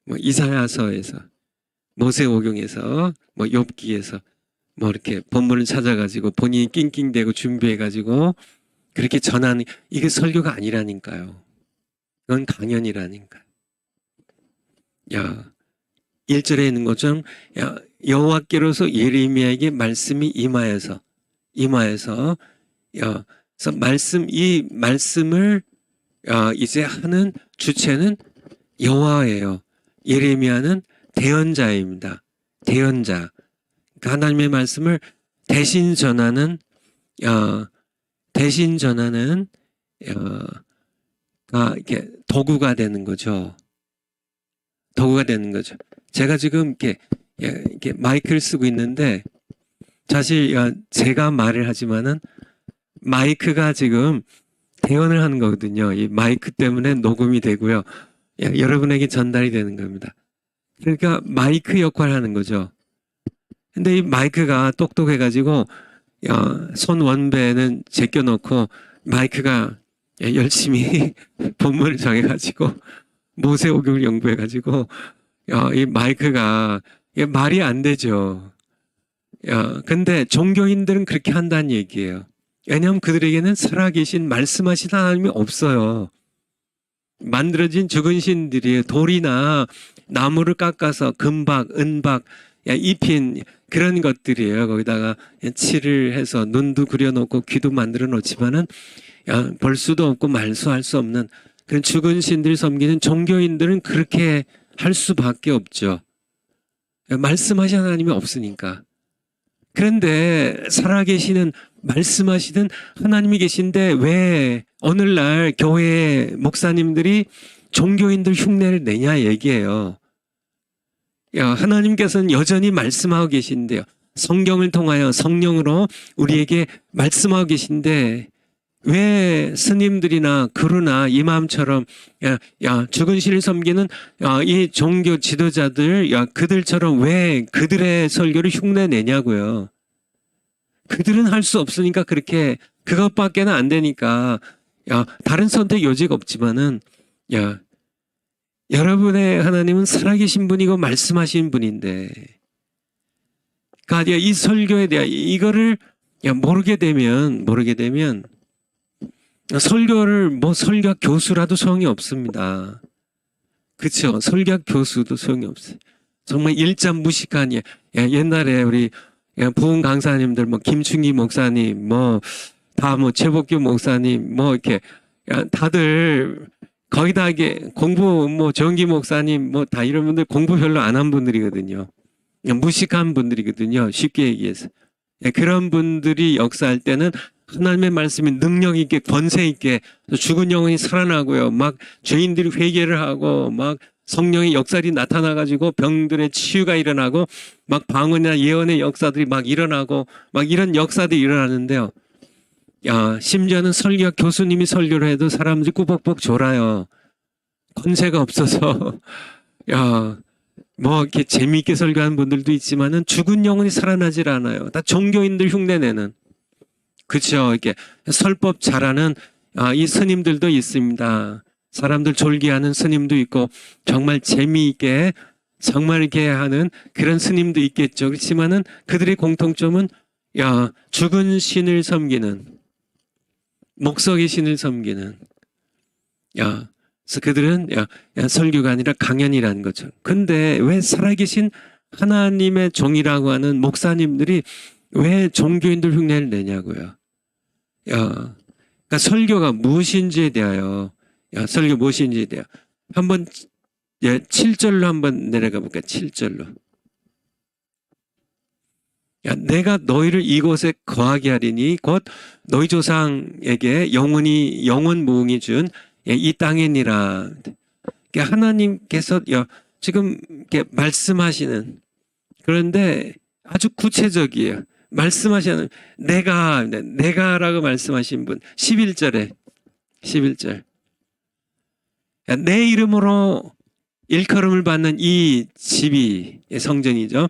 Speaker 1: 뭐 이사야서에서 모세오경에서 뭐 욥기에서 뭐 이렇게 본문을 찾아가지고 본인이 낑낑대고 준비해가지고 그렇게 전하는 이게 설교가 아니라니까요. 그건 강연이라니까. 1절에 있는 것처럼 여호와께로서 예레미야에게 말씀이 임하여서 이 말씀을 이제 하는 주체는 여호와예요. 예레미야는 대언자입니다. 대언자. 그러니까 하나님의 말씀을 대신 전하는 이렇게 도구가 되는 거죠. 제가 지금 이렇게 마이크를 쓰고 있는데 사실 제가 말을 하지만은 마이크가 지금 대언을 하는 거거든요. 이 마이크 때문에 녹음이 되고요. 여러분에게 전달이 되는 겁니다. 그러니까 마이크 역할을 하는 거죠. 근데 이 마이크가 똑똑해가지고 손 원배는 제껴놓고 마이크가 열심히 본문을 정해가지고 모세오경을 연구해가지고 이 마이크가 말이 안 되죠. 근데 종교인들은 그렇게 한다는 얘기예요. 왜냐하면 그들에게는 살아계신 말씀하신 하나님이 없어요. 만들어진 죽은 신들이 돌이나 나무를 깎아서 금박, 은박, 입힌 그런 것들이에요. 거기다가 칠을 해서 눈도 그려놓고 귀도 만들어 놓지만은 볼 수도 없고 말수할 수 없는 그런 죽은 신들 섬기는 종교인들은 그렇게 할 수밖에 없죠. 말씀하신 하나님이 없으니까. 그런데 살아계시는 말씀하시는 하나님이 계신데 왜 오늘날 교회 목사님들이 종교인들 흉내를 내냐 얘기예요. 하나님께서는 여전히 말씀하고 계신데요. 성경을 통하여 성령으로 우리에게 말씀하고 계신데 왜 스님들이나 그루나 이맘처럼 죽은 신을 섬기는 이 종교 지도자들 그들처럼 왜 그들의 설교를 흉내내냐고요. 그들은 할 수 없으니까 그렇게 그것밖에는 안 되니까 다른 선택 여지가 없지만은 여러분의 하나님은 살아계신 분이고 말씀하신 분인데 그러니까 이 설교에 대한 이거를 모르게 되면 설교를 뭐 설교 교수라도 소용이 없습니다. 그렇죠? 설교 교수도 소용이 없어요. 정말 일자 무식한 옛날에 우리 부흥 강사님들 뭐 김충기 목사님 뭐 다 뭐 최복규 목사님 뭐 이렇게 다들 거의 다 이게 공부 뭐 정기 목사님 뭐 다 이런 분들 공부 별로 안 한 분들이거든요. 무식한 분들이거든요. 쉽게 얘기해서. 그런 분들이 역사할 때는 하나님의 말씀이 능력 있게 권세 있게 죽은 영혼이 살아나고요. 막 죄인들이 회개를 하고 막 성령의 역사들이 나타나가지고 병들의 치유가 일어나고 막 방언이나 예언의 역사들이 막 일어나고 막 이런 역사들이 일어나는데요. 심지어는 설교 교수님이 설교를 해도 사람들이 꾸벅꾸벅 졸아요. 권세가 없어서. 뭐 이렇게 재미있게 설교하는 분들도 있지만은 죽은 영혼이 살아나질 않아요. 다 종교인들 흉내내는. 그렇죠. 이렇게 설법 잘하는 이 스님들도 있습니다. 사람들 졸게 하는 스님도 있고 정말 재미있게 정말 이렇게 하는 그런 스님도 있겠죠. 그렇지만은 그들의 공통점은 죽은 신을 섬기는 목석의 신을 섬기는 그래서 그들은 설교가 아니라 강연이라는 거죠. 근데 왜 살아계신 하나님의 종이라고 하는 목사님들이 왜 종교인들 흉내를 내냐고요. 그러니까 설교가 무엇인지에 대하여 설교 무엇인지에 대하여 한번 7절로 한번 내려가 볼까요? 7절로. 내가 너희를 이곳에 거하게 하리니 곧 너희 조상에게 영원 무궁히 준 이 땅이니라. 그러니까 하나님께서 지금 이렇게 말씀하시는 그런데 아주 구체적이에요. 말씀하시는 내가라고 말씀하신 분 11절 내 이름으로 일컬음을 받는 이 집이 성전이죠.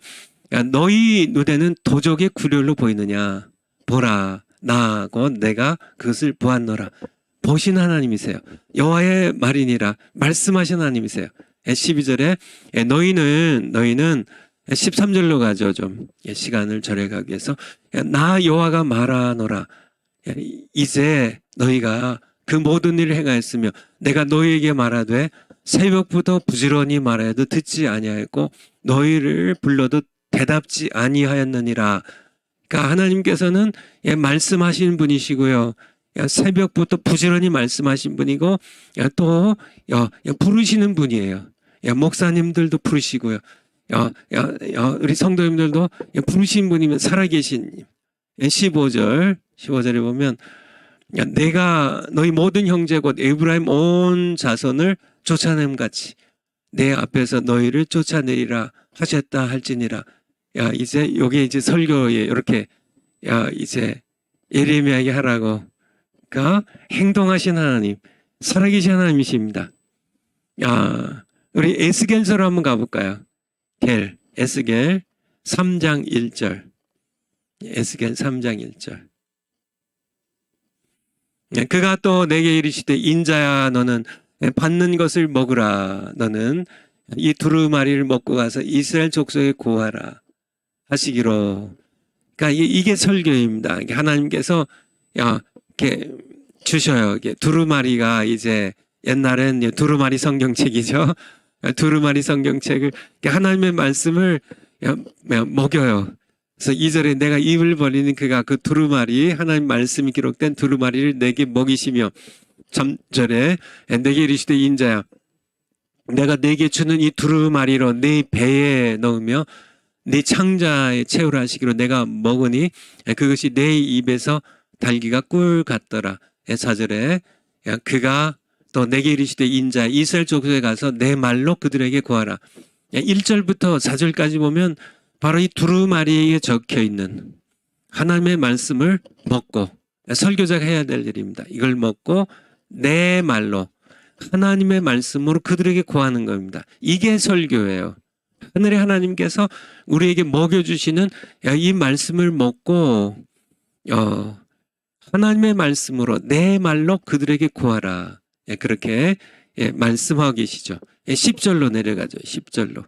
Speaker 1: 너희 눈에는 도적의 구렬로 보이느냐 보라 나 곧 내가 그것을 보았노라. 보신 하나님이세요. 여호와의 말이니라 말씀하신 하나님이세요. 12절에 너희는 13절로 가죠. 좀 시간을 절약하기 위해서 나 여호와가 말하노라. 이제 너희가 그 모든 일을 행하였으며 내가 너희에게 말하되 새벽부터 부지런히 말해도 듣지 아니하였고 너희를 불러도 대답지 아니하였느니라. 그러니까 하나님께서는 말씀하시는 분이시고요. 새벽부터 부지런히 말씀하신 분이고 또 부르시는 분이에요. 목사님들도 부르시고요. 우리 성도님들도 부르신 분이면 살아계신 15절에 보면 내가 너희 모든 형제 곧 에브라임 온 자손을 쫓아냄 같이 내 앞에서 너희를 쫓아내리라 하셨다 할지니라. 이제 요게 이제 설교에 이렇게 이제 예레미야에게 하라고 행동하신 하나님, 살아계신 하나님이십니다. 우리 에스겔서로 한번 가볼까요? 에스겔 3장 1절. 에스겔 3장 1절. 그가 또 내게 이르시되 인자야 너는 받는 것을 먹으라. 너는 이 두루마리를 먹고 가서 이스라엘 족속에 고하라 하시기로. 그러니까 이게 설교입니다. 하나님께서 이렇게 주셔요. 이게 두루마리가 이제 옛날엔 두루마리 성경책이죠. 두루마리 성경책을 하나님의 말씀을 먹여요. 그래서 2절에 내가 입을 벌리는 그가 그 두루마리 하나님 말씀이 기록된 두루마리를 내게 먹이시며 3절에 내게 이르시되 인자야 내가 내게 주는 이 두루마리로 네 배에 넣으며 네 창자에 채우라 하시기로 내가 먹으니 그것이 내 입에서 달기가 꿀 같더라. 4절에 그가 또 내게 이르시되 인자 이스라엘 족속에 가서 내 말로 그들에게 구하라. 1절부터 4절까지 보면 바로 이 두루마리에 적혀 있는 하나님의 말씀을 먹고 설교자가 해야 될 일입니다. 이걸 먹고 내 말로 하나님의 말씀으로 그들에게 구하는 겁니다. 이게 설교예요. 하늘의 하나님께서 우리에게 먹여주시는 이 말씀을 먹고 하나님의 말씀으로 내 말로 그들에게 구하라. 그렇게 말씀하고 계시죠. 10절로 내려가죠. 10절로.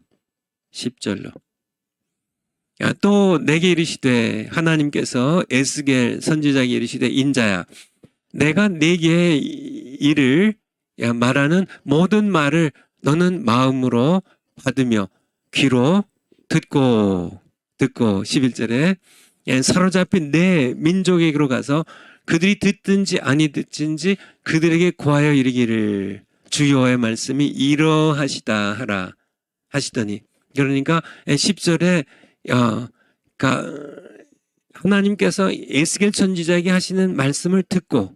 Speaker 1: 또 내게 이르시되 하나님께서 에스겔 선지자에게 이르시되 인자야 내가 내게 일을 말하는 모든 말을 너는 마음으로 받으며 귀로 듣고 11절에 사로잡힌 내 민족에게로 가서 그들이 듣든지 아니 듣든지 그들에게 고하여 이르기를 주 여호와의 말씀이 이러하시다 하라 하시더니 그러니까 10절에 그러니까 하나님께서 에스겔 선지자에게 하시는 말씀을 듣고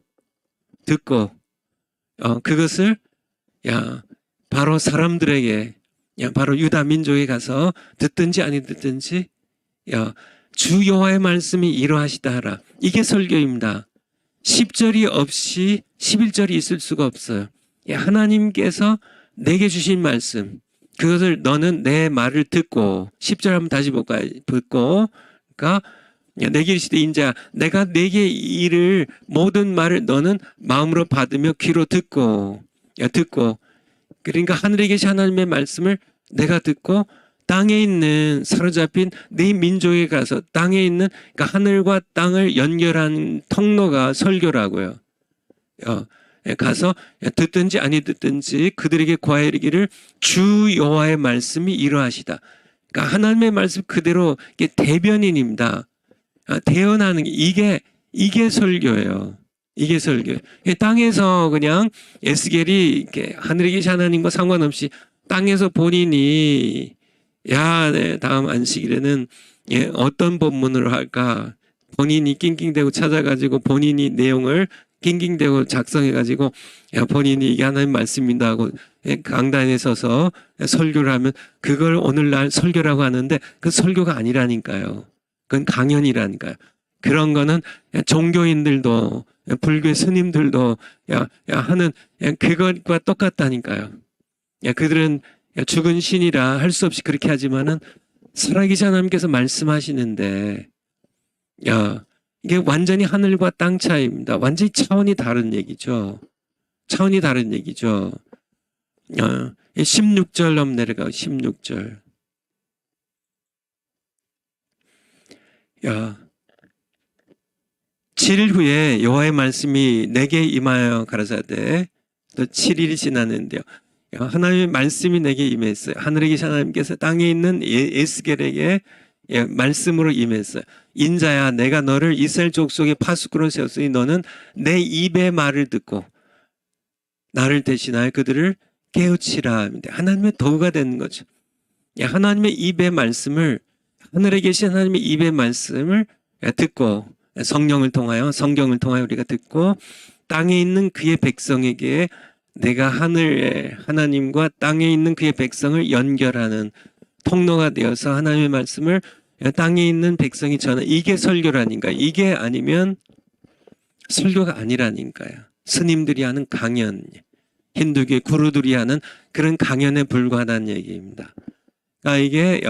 Speaker 1: 그것을 바로 사람들에게 바로 유다 민족에 가서 듣든지 아니 듣든지 주 여호와의 말씀이 이러하시다 하라. 이게 설교입니다. 10절이 없이 11절이 있을 수가 없어요. 하나님께서 내게 주신 말씀 그것을 너는 내 말을 듣고 10절 한번 다시 볼까요? 듣고 그러니까 내게 이르시되 인자야 내가 내게 이를 모든 말을 너는 마음으로 받으며 귀로 듣고 그러니까 하늘에 계신 하나님의 말씀을 내가 듣고 땅에 있는 사로잡힌 네 민족에 가서 땅에 있는 그러니까 하늘과 땅을 연결한 통로가 설교라고요. 가서 듣든지 아니 듣든지 그들에게 고하여 이르기를 주 여호와의 말씀이 이러하시다. 그러니까 하나님의 말씀 그대로 이게 대변인입니다. 대언하는 게 이게 설교예요. 이게 설교. 땅에서 그냥 에스겔이 이렇게 하늘에 계신 하나님과 상관없이 땅에서 본인이 네, 다음 안식일에는 어떤 본문으로 할까? 본인이 낑낑대고 찾아가지고 본인이 내용을 낑낑대고 작성해가지고 본인이 이게 하나님 말씀입니다 하고 강단에 서서 설교를 하면 그걸 오늘날 설교라고 하는데 그 설교가 아니라니까요. 그건 강연이라니까요. 그런 거는 종교인들도 불교 스님들도 하는 그것과 똑같다니까요. 그들은 죽은 신이라 할 수 없이 그렇게 하지만은 살아계신 하나님께서 말씀하시는데 이게 완전히 하늘과 땅 차이입니다. 완전히 차원이 다른 얘기죠. 차원이 다른 얘기죠. 16절 넘 내려가고 16절. 7일 후에 여호와의 말씀이 내게 임하여 가라사대 또 7일이 지났는데요. 하나님의 말씀이 내게 임했어요. 하늘에 계신 하나님께서 땅에 있는 에스겔에게 말씀으로 임했어요. 인자야 내가 너를 이스라엘 족속의 파수꾼으로 세웠으니 너는 내 입의 말을 듣고 나를 대신하여 그들을 깨우치라. 하나님의 도구가 되는 거죠. 하나님의 입의 말씀을 하늘에 계신 하나님의 입의 말씀을 듣고 성령을 통하여 성경을 통하여 우리가 듣고 땅에 있는 그의 백성에게 내가 하늘의 하나님과 땅에 있는 그의 백성을 연결하는 통로가 되어서 하나님의 말씀을 땅에 있는 백성이 전하는 이게 설교라니까. 이게 아니면 설교가 아니라니까요. 스님들이 하는 강연, 힌두교 구루들이 하는 그런 강연에 불과하다는 얘기입니다. 그러니까 이게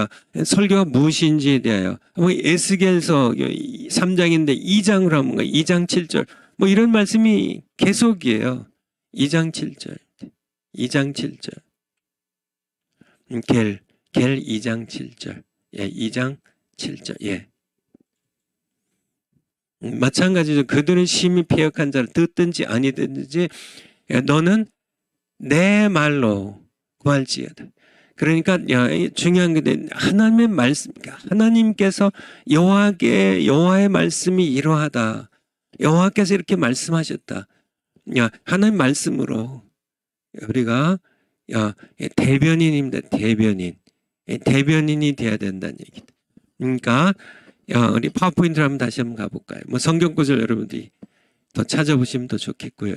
Speaker 1: 설교가 무엇인지에 대하여 에스겔서 3장인데 2장으로 하면 2장 7절 뭐 이런 말씀이 계속이에요. 2장 7절 2장 7절 겔 2장 7절 2장 7절 마찬가지로 그들은 심히 패역한 자를 듣든지 아니 듣든지 너는 내 말로 구할지어다. 그러니까 중요한 게 하나님의 말씀, 하나님께서 여호와의 말씀이 이러하다. 여호와께서 이렇게 말씀하셨다. 하나님 말씀으로 우리가 대변인입니다. 대변인이 돼야 된다는 얘기다. 그러니까 우리 파워포인트를 한번 다시 한번 가볼까요? 뭐 성경 구절 여러분들이 더 찾아보시면 더 좋겠고요.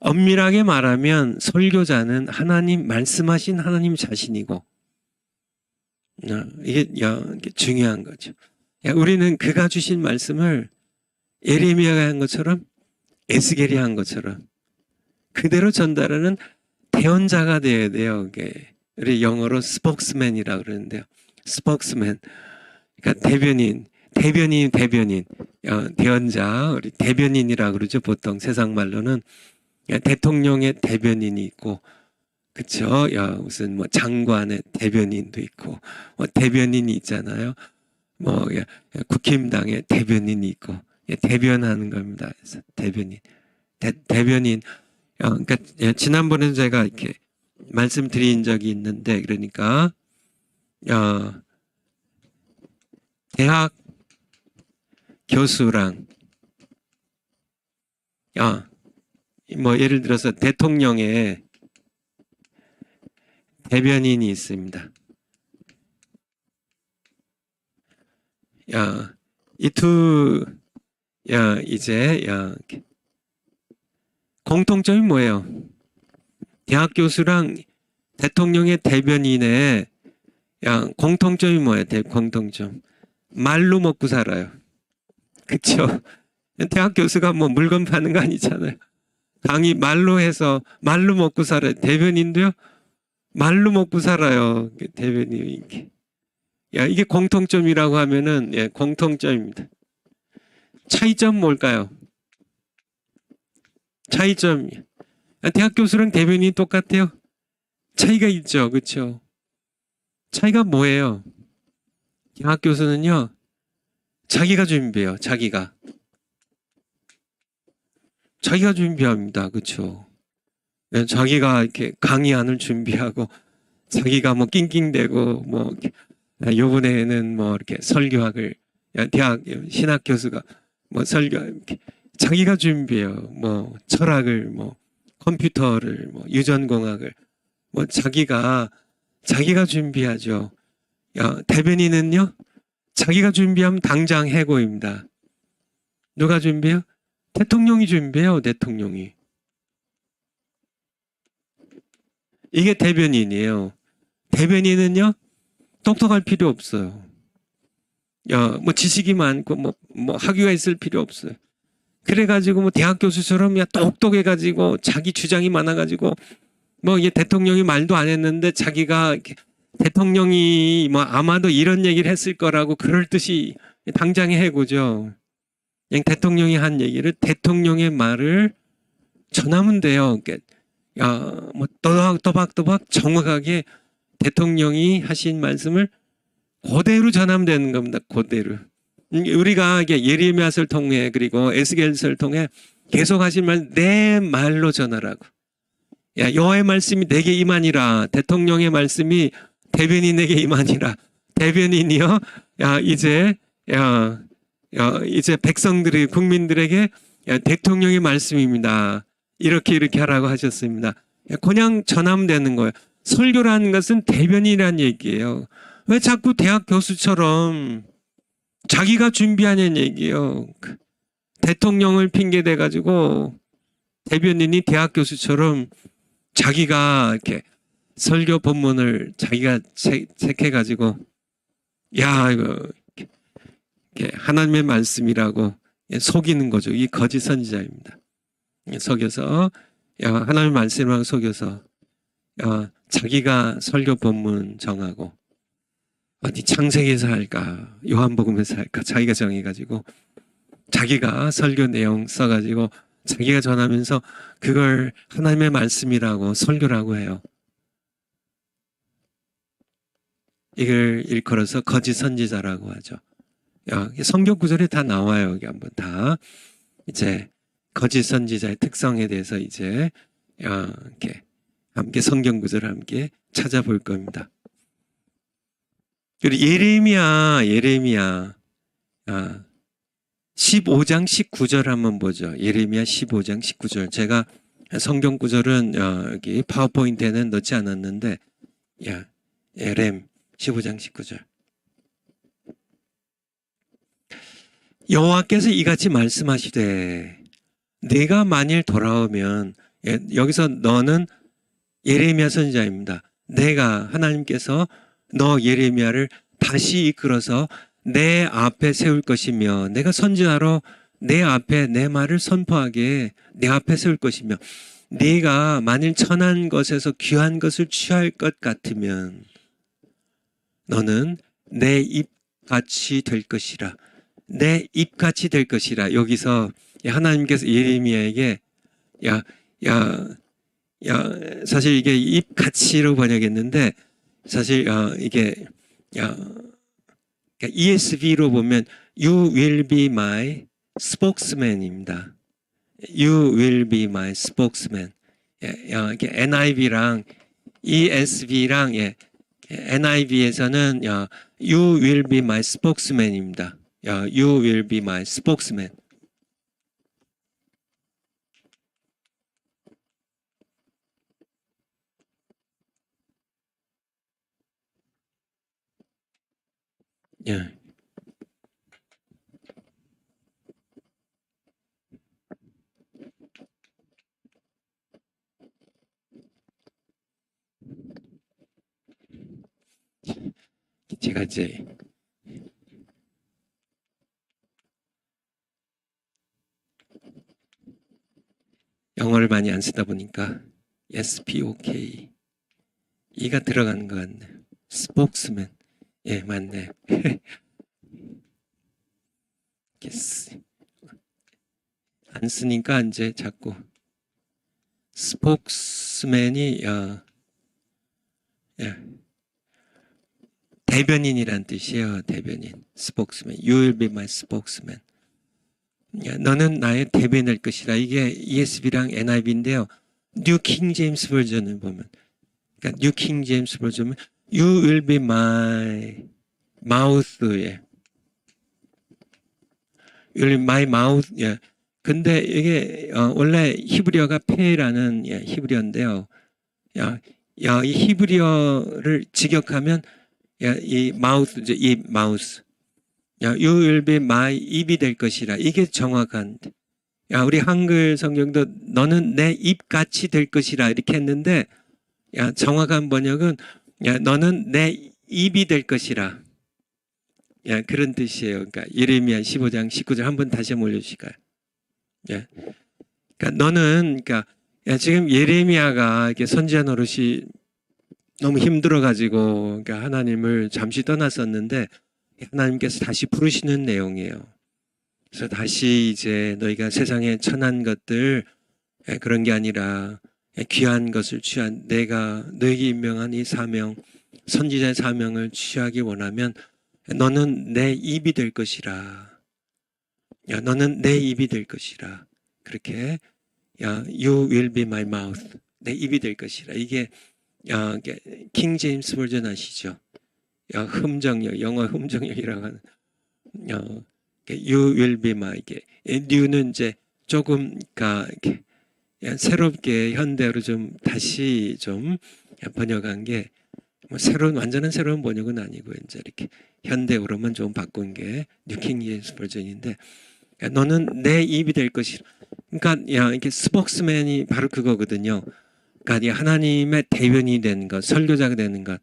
Speaker 1: 엄밀하게 말하면 설교자는 하나님 말씀하신 하나님 자신이고 이게 중요한 거죠. 우리는 그가 주신 말씀을 예레미야가 한 것처럼 에스겔이 한 것처럼 그대로 전달하는 대언자가 되어야 돼요. 우리 영어로 스포크스맨이라고 그러는데요. 스포크스맨. 그러니까 대변인, 대언자, 우리 대변인이라고 그러죠. 보통 세상 말로는 대통령의 대변인이 있고, 그쵸? 무슨 뭐 장관의 대변인도 있고, 뭐 대변인이 있잖아요. 뭐 국힘당의 대변인이 있고, 대변하는 겁니다. 그래서 대변인. 그러니까 지난번에 제가 이렇게 말씀드린 적이 있는데, 그러니까 대학 교수랑 뭐 예를 들어서 대통령의 대변인이 있습니다. 이제 공통점이 뭐예요? 대학 교수랑 대통령의 대변인의 공통점이 뭐예요? 공통점. 말로 먹고 살아요. 그쵸? 대학 교수가 뭐 물건 파는 거 아니잖아요. 강의 말로 해서 말로 먹고 살아요. 대변인도요? 말로 먹고 살아요. 대변인이. 이게 공통점이라고 하면은 공통점입니다. 차이점 뭘까요? 차이점. 대학 교수랑 대변인이 똑같아요? 차이가 있죠. 그렇죠? 차이가 뭐예요? 대학 교수는요. 자기가 준비해요. 자기가 준비합니다. 그렇죠? 자기가 이렇게 강의안을 준비하고 자기가 뭐 낑낑대고 뭐 요번에는 뭐 이렇게 설교학을 대학 신학 교수가 뭐 설교 이렇게 자기가 준비해요. 뭐 철학을 뭐 컴퓨터를 뭐 유전공학을 뭐 자기가 준비하죠. 대변인은요. 자기가 준비하면 당장 해고입니다. 누가 준비해요? 대통령이 준비해요. 대통령이. 이게 대변인이에요. 대변인은요. 똑똑할 필요 없어요. 뭐 지식이 많고 뭐 학위가 있을 필요 없어요. 그래가지고 뭐 대학 교수처럼 똑똑해가지고 자기 주장이 많아가지고 뭐 이게 대통령이 말도 안 했는데 자기가 대통령이 뭐 아마도 이런 얘기를 했을 거라고 그럴 듯이 당장에 해고죠. 그냥 대통령이 한 얘기를 대통령의 말을 전하면 돼요. 뭐 또박또박 정확하게 대통령이 하신 말씀을 그대로 전하면 되는 겁니다. 그대로. 우리가 이게 예레미야서를 통해 그리고 에스겔서를 통해 계속 하신 말 내 말로 전하라고. 여호와의 말씀이 내게 임하니라. 대통령의 말씀이 대변인에게 임하니라. 대변인이요. 이제 백성들의 국민들에게 대통령의 말씀입니다. 이렇게 하라고 하셨습니다. 그냥 전하면 되는 거예요. 설교라는 것은 대변인이라는 얘기예요. 왜 자꾸 대학 교수처럼 자기가 준비하는 얘기예요. 대통령을 핑계대 가지고 대변인이 대학 교수처럼 자기가 이렇게 설교 본문을 자기가 책해 가지고 이거 하나님의 말씀이라고 속이는 거죠. 이 거짓 선지자입니다. 속여서 하나님의 말씀이라고 속여서 자기가 설교 본문 정하고 어디 창세기에서 할까 요한복음에서 할까 자기가 정해가지고 자기가 설교 내용 써가지고 자기가 전하면서 그걸 하나님의 말씀이라고 설교라고 해요. 이걸 일컬어서 거짓 선지자라고 하죠. 성경 구절에 다 나와요. 여기 한번 다 이제 거짓 선지자의 특성에 대해서 이제 이렇게 함께 성경 구절을 함께 찾아볼 겁니다. 그리고 예레미야 15장 19절 한번 보죠. 예레미야 15장 19절. 제가 성경 구절은 여기 파워포인트에는 넣지 않았는데 예렘 15장 19절. 여호와께서 이같이 말씀하시되 내가 만일 돌아오면 여기서 너는 예레미야 선지자입니다. 내가 하나님께서 너 예레미야를 다시 이끌어서 내 앞에 세울 것이며 내가 선지자로 내 앞에 내 말을 선포하게 내 앞에 세울 것이며 네가 만일 천한 것에서 귀한 것을 취할 것 같으면 너는 내 입같이 될 것이라. 내 입같이 될 것이라. 여기서 하나님께서 예레미야에게 사실 이게 입같이로 번역했는데 사실 이게 ESV로 보면 You will be my spokesman입니다. You will be my spokesman. 이렇게 NIV랑 ESV랑 NIV에서는 You will be my spokesman입니다. You will be my spokesman. 예. 제가 이제 영어를 많이 안 쓰다 보니까 SPOK E가 들어가는 것 같네. spokesman. 예, 맞네. 안 쓰니까 이제 자꾸 spokesman이 대변인이란 뜻이에요. 대변인. spokesman. You will be my spokesman. 너는 나의 대변일 것이라. 이게 ESV랑 NIV인데요. New King James 버전을 보면, 그러니까 New King James 버전은 You will be my mouth. 예. You will be my mouth. 예. 근데 이게 원래 히브리어가 페라는 히브리어인데요. 이 히브리어를 직역하면 이 마우스, 이 마우스. You will be my 입이 될 것이라. 이게 정확한. 우리 한글 성경도 너는 내 입같이 될 것이라 이렇게 했는데, 정확한 번역은 너는 내 입이 될 것이라. 그런 뜻이에요. 그러니까 예레미야 15장 19절 한번 다시 한번 올려주실까요? 그러니까 너는, 그러니까 지금 예레미야가 이렇게 선지자 노릇이 너무 힘들어가지고, 그러니까 하나님을 잠시 떠났었는데 하나님께서 다시 부르시는 내용이에요. 그래서 다시 이제 너희가 세상에 천한 것들, 그런 게 아니라 귀한 것을 취한 내가 너에게 임명한 이 사명, 선지자의 사명을 취하기 원하면 너는 내 입이 될 것이라. 너는 내 입이 될 것이라. 그렇게 You will be my mouth. 내 입이 될 것이라. 이게 킹 제임스 버전 아시죠? 흠정력, 영어 흠정력이라고 하는 You will be my. new는 이제 조금 새롭게 현대어로 좀 다시 좀 번역한 게 뭐 완전한 새로운 번역은 아니고 이제 이렇게 현대어로만 좀 바꾼 게 뉴 킹 제임스 버전인데, 너는 내 입이 될 것이라. 그러니까 이렇게 스포크스맨이 바로 그거거든요. 그러니까 하나님의 대변이 되는 것, 설교자가 되는 것,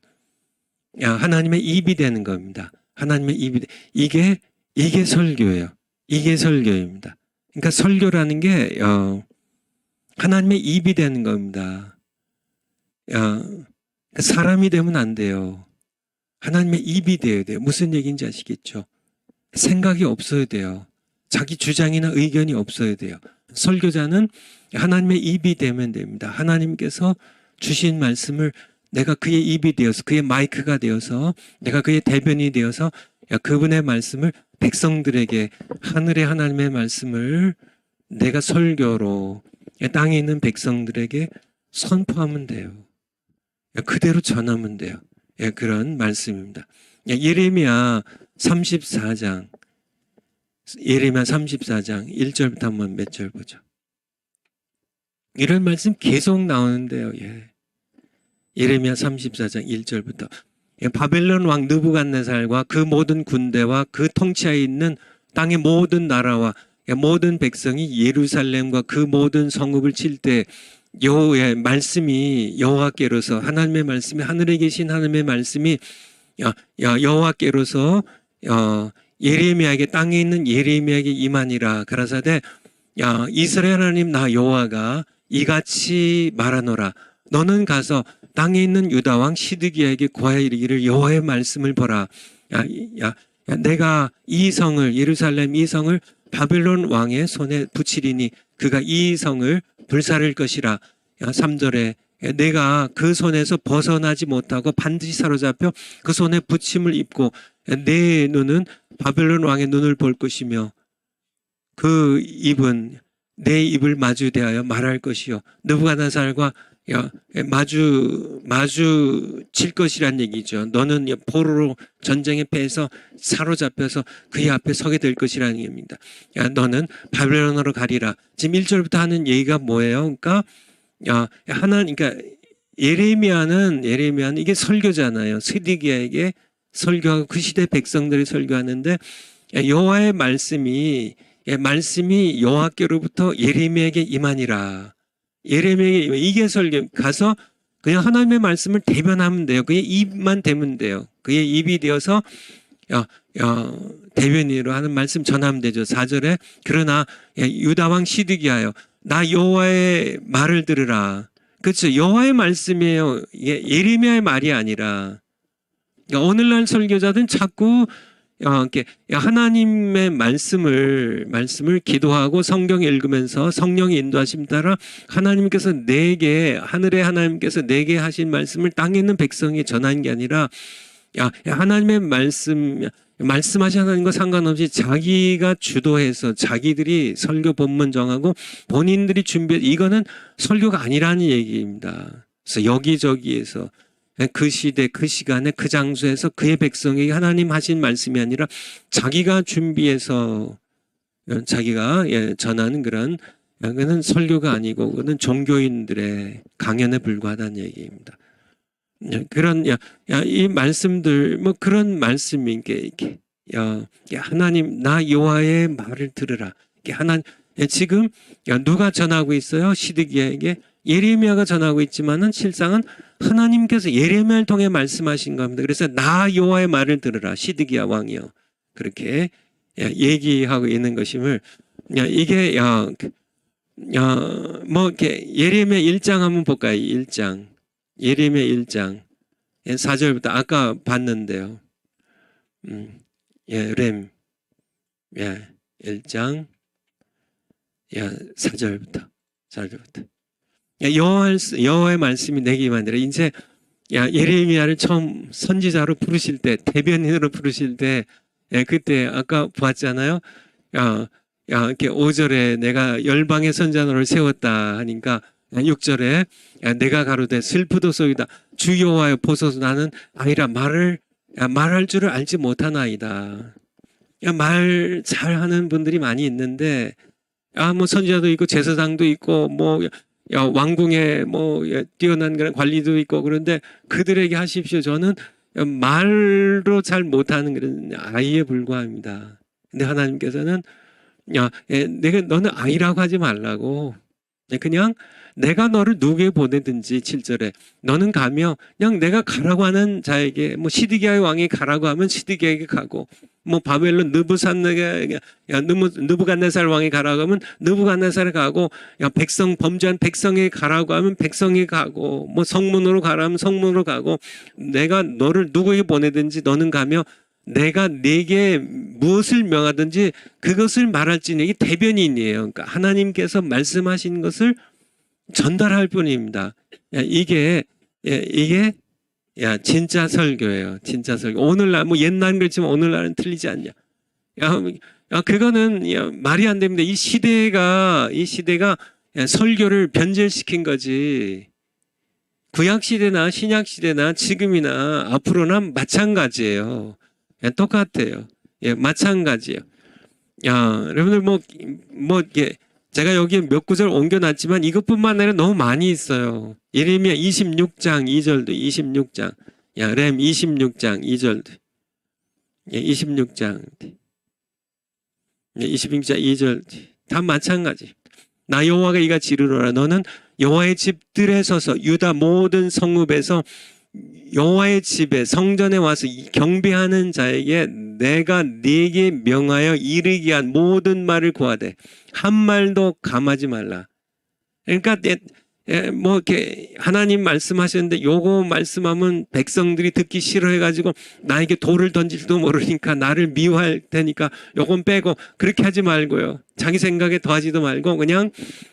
Speaker 1: 하나님의 입이 되는 겁니다. 하나님의 입이 이게 설교예요. 이게 설교입니다. 그러니까 설교라는 게 하나님의 입이 되는 겁니다. 사람이 되면 안 돼요. 하나님의 입이 되어야 돼요. 무슨 얘기인지 아시겠죠? 생각이 없어야 돼요. 자기 주장이나 의견이 없어야 돼요. 설교자는 하나님의 입이 되면 됩니다. 하나님께서 주신 말씀을 내가 그의 입이 되어서, 그의 마이크가 되어서, 내가 그의 대변이 되어서 그분의 말씀을 백성들에게, 하늘의 하나님의 말씀을 내가 설교로 땅에 있는 백성들에게 선포하면 돼요. 그대로 전하면 돼요. 그런 말씀입니다. 예레미야 34장 1절부터 한번 몇 절 보죠. 이런 말씀 계속 나오는데요. 예레미야 34장 1절부터 바벨론 왕 느부갓네살과 그 모든 군대와 그 통치하에 있는 땅의 모든 나라와 모든 백성이 예루살렘과 그 모든 성읍을 칠 때 여호와의 말씀이 여호와께로서, 하나님의 말씀이, 하늘에 계신 하나님의 말씀이 여호와께로서 예레미야에게, 땅에 있는 예레미야에게 임하니라. 가라사대 이스라엘 하나님 나 여호와가 이같이 말하노라. 너는 가서 땅에 있는 유다 왕 시드기야에게 고하여 이르기를 여호와의 말씀을 보라. 내가 이 성을, 예루살렘 이 성을 바벨론 왕의 손에 붙이리니 그가 이 성을 불사를 것이라. 3절에 내가 그 손에서 벗어나지 못하고 반드시 사로잡혀 그 손에 붙임을 입고 내 눈은 바벨론 왕의 눈을 볼 것이며 그 입은 내 입을 마주 대하여 말할 것이요 느부갓네살과 마주칠 것이란 얘기죠. 너는 포로로 전쟁에 패해서 사로잡혀서 그의 앞에 서게 될 것이라는 얘기입니다. 너는 바벨론으로 가리라. 지금 1절부터 하는 얘기가 뭐예요? 그러니까 그러니까 예레미야는 이게 설교잖아요. 스디기야에게 설교하고 그 시대 백성들이 설교하는데 여호와의 말씀이 여호와께로부터 예레미야에게 임하니라. 예레미야에게 이게 설교. 가서 그냥 하나님의 말씀을 대변하면 돼요. 그의 입만 대면 돼요. 그의 입이 되어서 대변인으로 하는 말씀 전하면 되죠. 4절에 그러나 유다왕 시드기야여 나 여호와의 말을 들으라. 그렇죠. 여호와의 말씀이에요. 예레미야의 말이 아니라. 오늘날 설교자들은 자꾸 하나님의 말씀을 기도하고 성경 읽으면서 성령의 인도하심 따라 하나님께서 하늘의 하나님께서 내게 하신 말씀을 땅에 있는 백성이 전하는 게 아니라 하나님의 말씀하신 하나님과 상관없이 자기가 주도해서 자기들이 설교 본문 정하고 본인들이 이거는 설교가 아니라는 얘기입니다. 그래서 여기저기에서 그 시대, 그 시간에, 그 장소에서 그의 백성에게 하나님 하신 말씀이 아니라 자기가 준비해서 자기가 전하는 그거는 설교가 아니고 그거는 종교인들의 강연에 불과하다는 얘기입니다. 그런 이 말씀들 그런 말씀이 이렇게 하나님 나 여호와의 말을 들으라. 지금 누가 전하고 있어요? 시드기야에게 예레미야가 전하고 있지만은 실상은 하나님께서 예레미야를 통해 말씀하신 겁니다. 그래서 나 여호와의 말을 들으라. 시드기야 왕이요. 그렇게 얘기하고 있는 것임을 이게 이렇게 예레미야 1장 한번 볼까요? 1장. 예레미야 1장 4절부터 아까 봤는데요. 1장 4절부터 여호와의 말씀이 내게 임하니라. 이제 예레미야를 처음 선지자로 부르실 때, 대변인으로 부르실 때, 그때 아까 보았잖아요. 이렇게 5절에 내가 열방의 선지자를 세웠다 하니까 6절에 내가 가로되 슬프도소이다. 주 여호와여 보소서 나는 아이라 말할 줄을 알지 못하나이다. 말 잘하는 분들이 많이 있는데 뭐 선지자도 있고 제사장도 있고 뭐 왕궁에 뭐 뛰어난 그런 관리도 있고 그런데 그들에게 하십시오. 저는 말로 잘 못하는 그런 아이에 불과합니다. 근데 하나님께서는 너는 아이라고 하지 말라고 그냥 내가 너를 누구에게 보내든지 7절에 너는 가며 그냥 내가 가라고 하는 자에게 뭐 시드기야의 왕이 가라고 하면 시드기야에게 가고 뭐 바벨론 느부갓네살 왕이 가라고 하면 느부갓네살에 가고 백성 범죄한 백성에게 가라고 하면 백성에게 가고 뭐 성문으로 가라 하면 성문으로 가고 내가 너를 누구에게 보내든지 너는 가며 내가 네게 무엇을 명하든지 그것을 말할지니 이게 대변인이에요. 그러니까 하나님께서 말씀하신 것을 전달할 뿐입니다. 이게 진짜 설교예요. 진짜 설교. 오늘날 뭐 옛날은 그렇지만 오늘날은 틀리지 않냐. 그거는 말이 안 됩니다. 이 시대가 설교를 변질시킨 거지. 구약 시대나 신약 시대나 지금이나 앞으로나 마찬가지예요. 똑같아요. 마찬가지예요. 여러분들 이게 제가 여기 몇 구절 옮겨놨지만 이것뿐만 아니라 너무 많이 있어요. 예레미야 26장 2절도 26장. 렘 26장 2절도. 26장. 26장 2절. 다 마찬가지. 나 여호와가 이같이 이르노라. 너는 여호와의 집들에 서서 유다 모든 성읍에서 여호와의 집에 성전에 와서 경배하는 자에게 내가 네게 명하여 이르게 한 모든 말을 고하되 한 말도 감하지 말라. 그러니까 뭐 이렇게 하나님 말씀하셨는데 요거 말씀하면 백성들이 듣기 싫어해가지고 나에게 돌을 던질지도 모르니까 나를 미워할 테니까 요건 빼고 그렇게 하지 말고요. 자기 생각에 더하지도 말고 그냥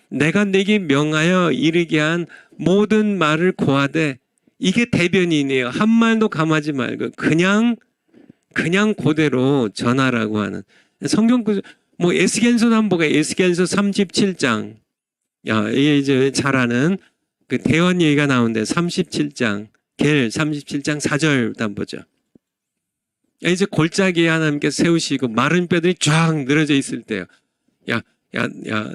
Speaker 1: 내가 네게 명하여 이르게 한 모든 말을 고하되 이게 대변인이에요. 한 말도 감하지 말고 그냥 그대로 전하라고 하는 성경 구절. 뭐 에스겔서도 한번 보게. 에스겔서 37장. 야, 이게 이제 잘 아는 그 대원 얘기가 나오는데 37장, 겔 37장 4절 한번 보죠. 이제 골짜기에 하나님께서 세우시고 마른 뼈들이 쫙 늘어져 있을 때요. 야,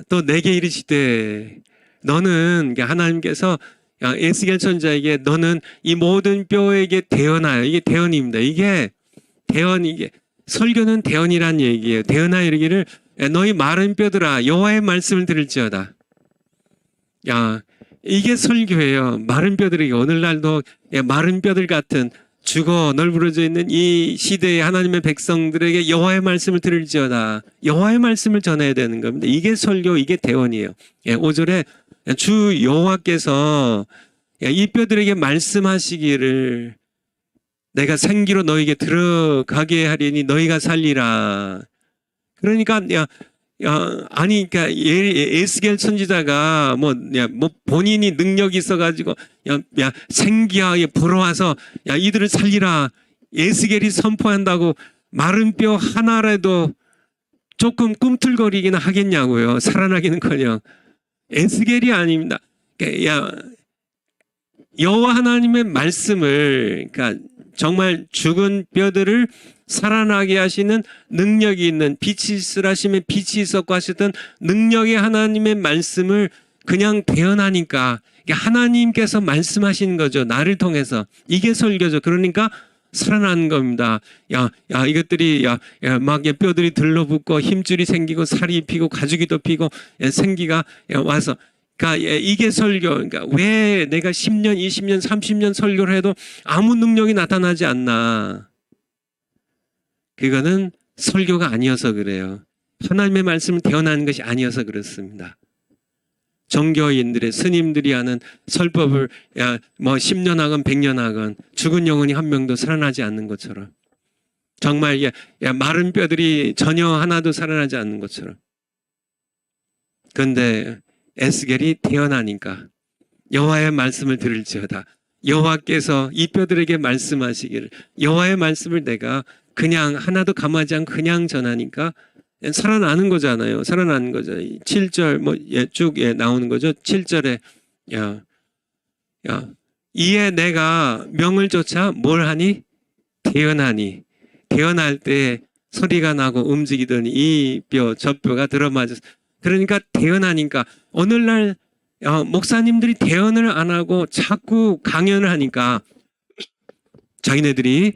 Speaker 1: 또 내게 이르시되 너는 하나님께서 에스겔 선지자에게 너는 이 모든 뼈에게 대언하여, 이게 대언입니다. 이게 대언, 이게 설교는 대언이란 얘기예요. 대언하여 이르기를 너희 마른 뼈들아 여호와의 말씀을 들을지어다. 야, 이게 설교예요. 마른 뼈들에게 오늘날도 마른 뼈들 같은 죽어 널브러져 있는 이 시대의 하나님의 백성들에게 여호와의 말씀을 들을지어다. 여호와의 말씀을 전해야 되는 겁니다. 이게 설교, 이게 대언이에요. 5절에 주 여호와께서 이 뼈들에게 말씀하시기를 내가 생기로 너에게 들어가게 하리니 너희가 살리라. 그러니까 아니, 그러니까 에스겔 선지자가 뭐 본인이 능력이 있어가지고 생기하게 불어와서 이들을 살리라. 에스겔이 선포한다고 마른 뼈 하나라도 조금 꿈틀거리기는 하겠냐고요. 살아나기는커녕. 에스겔이 아닙니다. 여호와 하나님의 말씀을, 그러니까 정말 죽은 뼈들을 살아나게 하시는 능력이 있는, 빛이 있으라심에 빛이 있었고 하셨던 능력의 하나님의 말씀을 그냥 대언하니까 하나님께서 말씀하시는 거죠. 나를 통해서. 이게 설교죠. 그러니까 살아나는 겁니다. 이것들이 막 뼈들이 들러붙고 힘줄이 생기고 살이 피고 가죽이 덮이고 생기가 와서, 그러니까 이게 설교. 그러니까 왜 내가 10년, 20년, 30년 설교를 해도 아무 능력이 나타나지 않나? 그거는 설교가 아니어서 그래요. 하나님의 말씀을 대언하는 것이 아니어서 그렇습니다. 정교인들의 스님들이 하는 설법을 뭐 10년 하건 100년 하건 죽은 영혼이 한 명도 살아나지 않는 것처럼, 정말 마른 뼈들이 전혀 하나도 살아나지 않는 것처럼. 그런데 에스겔이 태어나니까 여호와의 말씀을 들을지어다. 여호와께서 이 뼈들에게 말씀하시기를, 여호와의 말씀을 내가 그냥 하나도 감하지 않고 그냥 전하니까 살아나는 거잖아요. 살아나는 거죠. 7절 뭐 쭉 나오는 거죠. 7절에 이에 내가 명을 쫓아 뭘 하니? 태어나니. 태어날 때 소리가 나고 움직이더니 이 뼈 저 뼈가 들어맞아서, 그러니까 태어나니까. 오늘날 목사님들이 대언을 안 하고 자꾸 강연을 하니까 자기네들이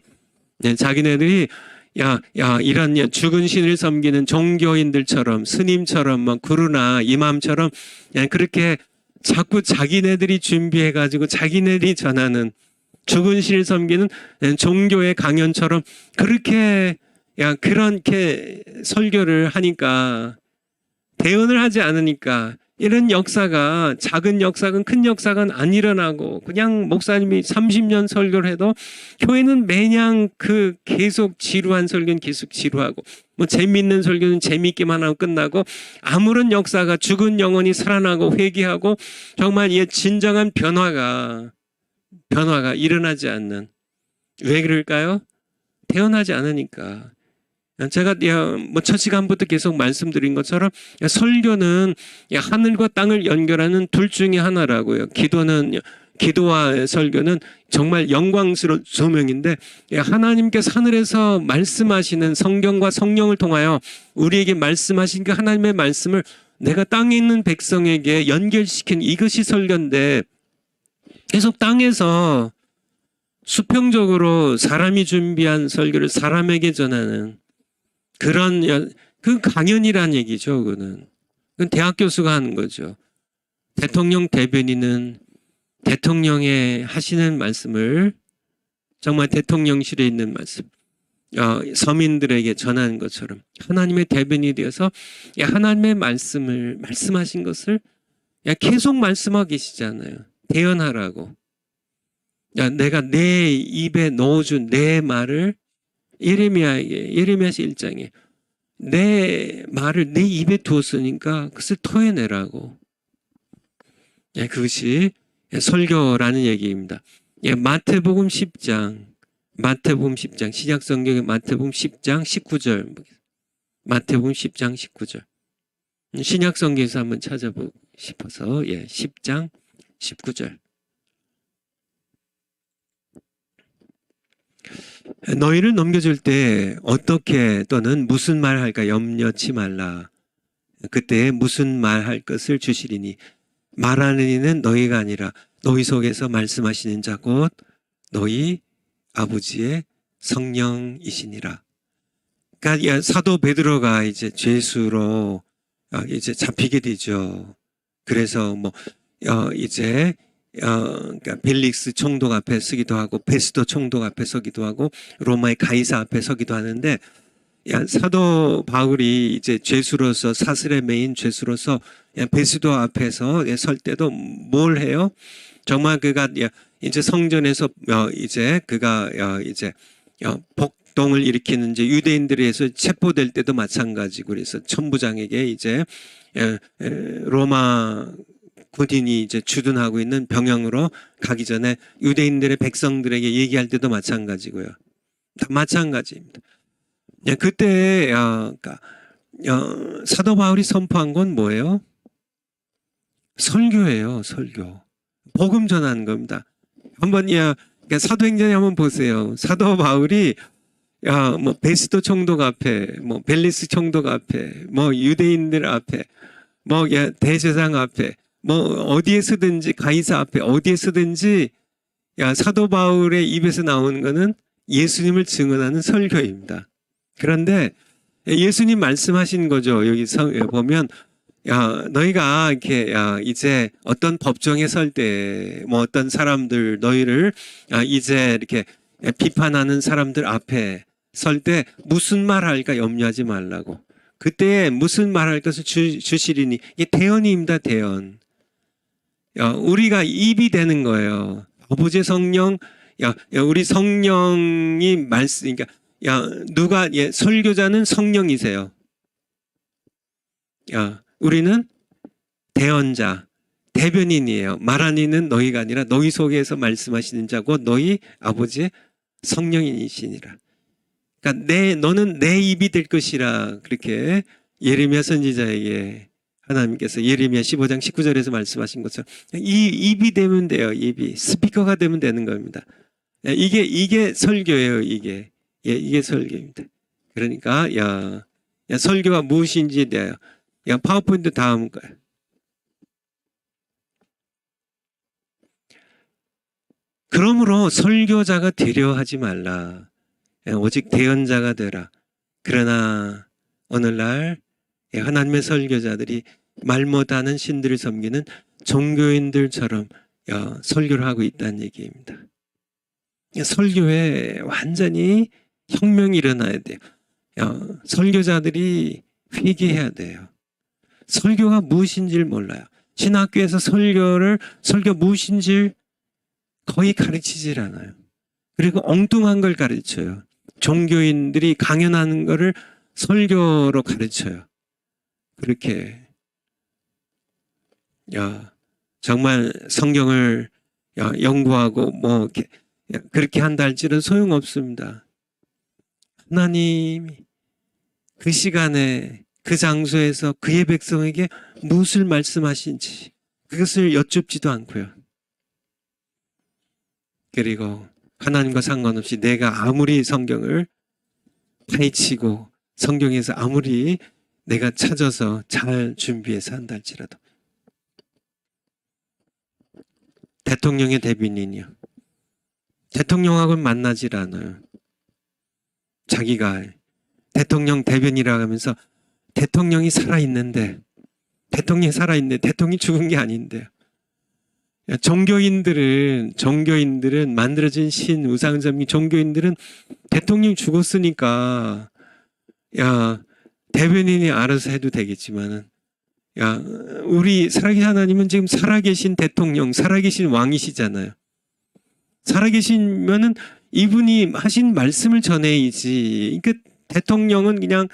Speaker 1: 이런 죽은 신을 섬기는 종교인들처럼, 스님처럼, 막 구루나 이맘처럼 그렇게 자꾸 자기네들이 준비해가지고 자기네들이 전하는 죽은 신을 섬기는 종교의 강연처럼 그렇게 그렇게 설교를 하니까, 대언을 하지 않으니까 이런 역사가, 작은 역사건 큰 역사건 안 일어나고, 그냥 목사님이 30년 설교를 해도 교회는 매냥 계속 지루한 설교는 계속 지루하고, 뭐 재미있는 설교는 재미있기만 하고 끝나고, 아무런 역사가, 죽은 영혼이 살아나고 회개하고 정말 진정한 변화가 일어나지 않는. 왜 그럴까요? 태어나지 않으니까. 제가 뭐 첫 시간부터 계속 말씀드린 것처럼 설교는 하늘과 땅을 연결하는 둘 중에 하나라고요. 기도와 설교는 정말 영광스러운 소명인데, 하나님께서 하늘에서 말씀하시는 성경과 성령을 통하여 우리에게 말씀하신 그 하나님의 말씀을 내가 땅에 있는 백성에게 연결시킨, 이것이 설교인데, 계속 땅에서 수평적으로 사람이 준비한 설교를 사람에게 전하는 그런 강연이란 얘기죠. 그건 대학 교수가 하는 거죠. 대통령 대변인은 대통령의 하시는 말씀을, 정말 대통령실에 있는 말씀, 서민들에게 전하는 것처럼 하나님의 대변인이 되어서 하나님의 말씀을, 말씀하신 것을 계속 말씀하고 계시잖아요. 대언하라고. 내가 내 입에 넣어준 내 말을, 예레미야서 1장에 내 말을 내 입에 두었으니까 그것을 토해내라고. 그것이 설교라는 얘기입니다. 마태복음 10장, 신약성경의 마태복음 10장 19절. 마태복음 10장 19절. 신약 성경에서 한번 찾아보고 싶어서 10장 19절. 너희를 넘겨줄 때 어떻게 또는 무슨 말 할까 염려치 말라. 그때 무슨 말 할 것을 주시리니 말하는 이는 너희가 아니라 너희 속에서 말씀하시는 자 곧 너희 아버지의 성령이시니라. 그러니까 사도 베드로가 이제 죄수로 이제 잡히게 되죠. 그래서 그러니까 벨릭스 총독 앞에 서기도 하고 베스도 총독 앞에 서기도 하고 로마의 가이사 앞에 서기도 하는데 사도 바울이 이제 죄수로서 사슬에 매인 죄수로서 베스도 앞에서 설 때도 뭘 해요? 정말 그가 이제 성전에서 이제 그가 이제 폭동을 일으키는 이제 유대인들에 의해서 체포될 때도 마찬가지고 그래서 천부장에게 이제 로마 군인이 이제 주둔하고 있는 병영으로 가기 전에 유대인들의 백성들에게 얘기할 때도 마찬가지고요. 다 마찬가지입니다. 그때 그러니까 사도 바울이 선포한 건 뭐예요? 설교예요. 설교. 복음 전하는 겁니다. 한번 그러니까 사도행전에 한번 보세요. 사도 바울이 베스도 총독 앞에, 벨리스 총독 앞에, 유대인들 앞에, 대제사장 앞에, 어디에서든지 가이사 앞에 어디에서든지 사도 바울의 입에서 나오는 거는 예수님을 증언하는 설교입니다. 그런데 예수님 말씀하신 거죠. 여기서 보면 너희가 이렇게 이제 어떤 법정에 설 때 어떤 사람들 너희를 이제 이렇게 비판하는 사람들 앞에 설 때 무슨 말 할까 염려하지 말라고. 그때 무슨 말 할 것을 주시리니 이게 대언입니다. 대언. 우리가 입이 되는 거예요. 아버지 성령, 우리 성령이 말씀, 그러니까 누가 설교자는 성령이세요. 우리는 대언자, 대변인이에요. 말하는 이는 너희가 아니라 너희 속에서 말씀하시는 자고 너희 아버지의 성령이시니라. 그러니까 너는 내 입이 될 것이라 그렇게 예레미야 선지자에게 하나님께서 예레미야 15장 19절에서 말씀하신 것처럼 이 입이 되면 돼요. 입이 스피커가 되면 되는 겁니다. 이게 설교예요. 이게 설교입니다. 그러니까 설교가 무엇인지에 대하여 파워포인트 다음 거예요. 그러므로 설교자가 되려 하지 말라. 오직 대언자가 되라. 그러나 오늘날 하나님의 설교자들이 말 못하는 신들을 섬기는 종교인들처럼 설교를 하고 있다는 얘기입니다. 설교에 완전히 혁명이 일어나야 돼요. 설교자들이 회개해야 돼요. 설교가 무엇인지를 몰라요. 신학교에서 설교 무엇인지 거의 가르치질 않아요. 그리고 엉뚱한 걸 가르쳐요. 종교인들이 강연하는 거를 설교로 가르쳐요. 그렇게 정말 성경을 연구하고 그렇게 한다 할지는 소용없습니다. 하나님이 그 시간에 그 장소에서 그의 백성에게 무엇을 말씀하신지 그것을 여쭙지도 않고요. 그리고 하나님과 상관없이 내가 아무리 성경을 파헤치고 성경에서 아무리 내가 찾아서 잘 준비해서 한다 할지라도 대통령의 대변인이요. 대통령하고는 만나질 않아요. 자기가 대통령 대변이라고 하면서 대통령이 살아있는데 대통령이 죽은 게 아닌데요. 종교인들은 만들어진 신 우상점이 종교인들은 대통령이 죽었으니까 대변인이 알아서 해도 되겠지만은 우리 살아계신 하나님은 지금 살아계신 대통령, 살아계신 왕이시잖아요. 살아계시면은 이분이 하신 말씀을 전해야지. 그러니까 대통령은 그냥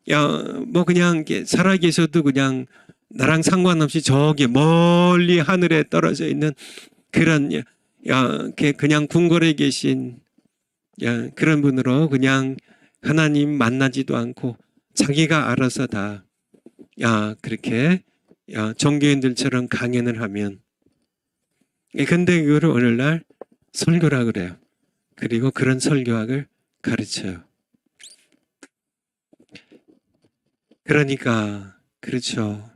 Speaker 1: 그냥 살아계셔도 그냥 나랑 상관없이 저기 멀리 하늘에 떨어져 있는 그런 그냥 궁궐에 계신 그런 분으로 그냥 하나님 만나지도 않고 자기가 알아서 다 그렇게 종교인들처럼 강연을 하면, 근데 그거를 오늘날 설교라 그래요. 그리고 그런 설교학을 가르쳐요. 그러니까 그렇죠.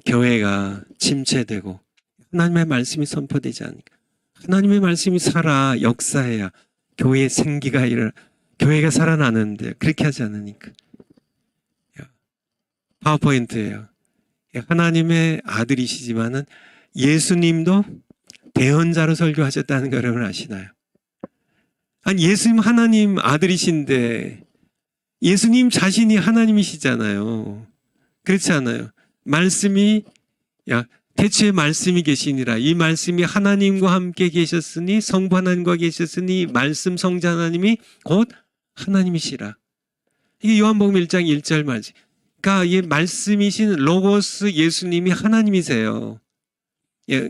Speaker 1: 교회가 침체되고 하나님의 말씀이 선포되지 않으니까, 하나님의 말씀이 살아 역사해야 교회의 생기가 교회가 살아나는데 그렇게 하지 않으니까. 파워포인트예요. 하나님의 아들이시지만은 예수님도 대언자로 설교하셨다는 거 여러분 아시나요? 아니, 예수님 하나님 아들이신데 예수님 자신이 하나님이시잖아요. 그렇지 않아요? 말씀이 대체 말씀이 계시니라. 이 말씀이 하나님과 함께 계셨으니, 성부 하나님과 계셨으니 말씀 성자 하나님이 곧 하나님이시라. 이게 요한복음 1장 1절 말씀. 그러니까 이 말씀이신 로고스 예수님이 하나님이세요.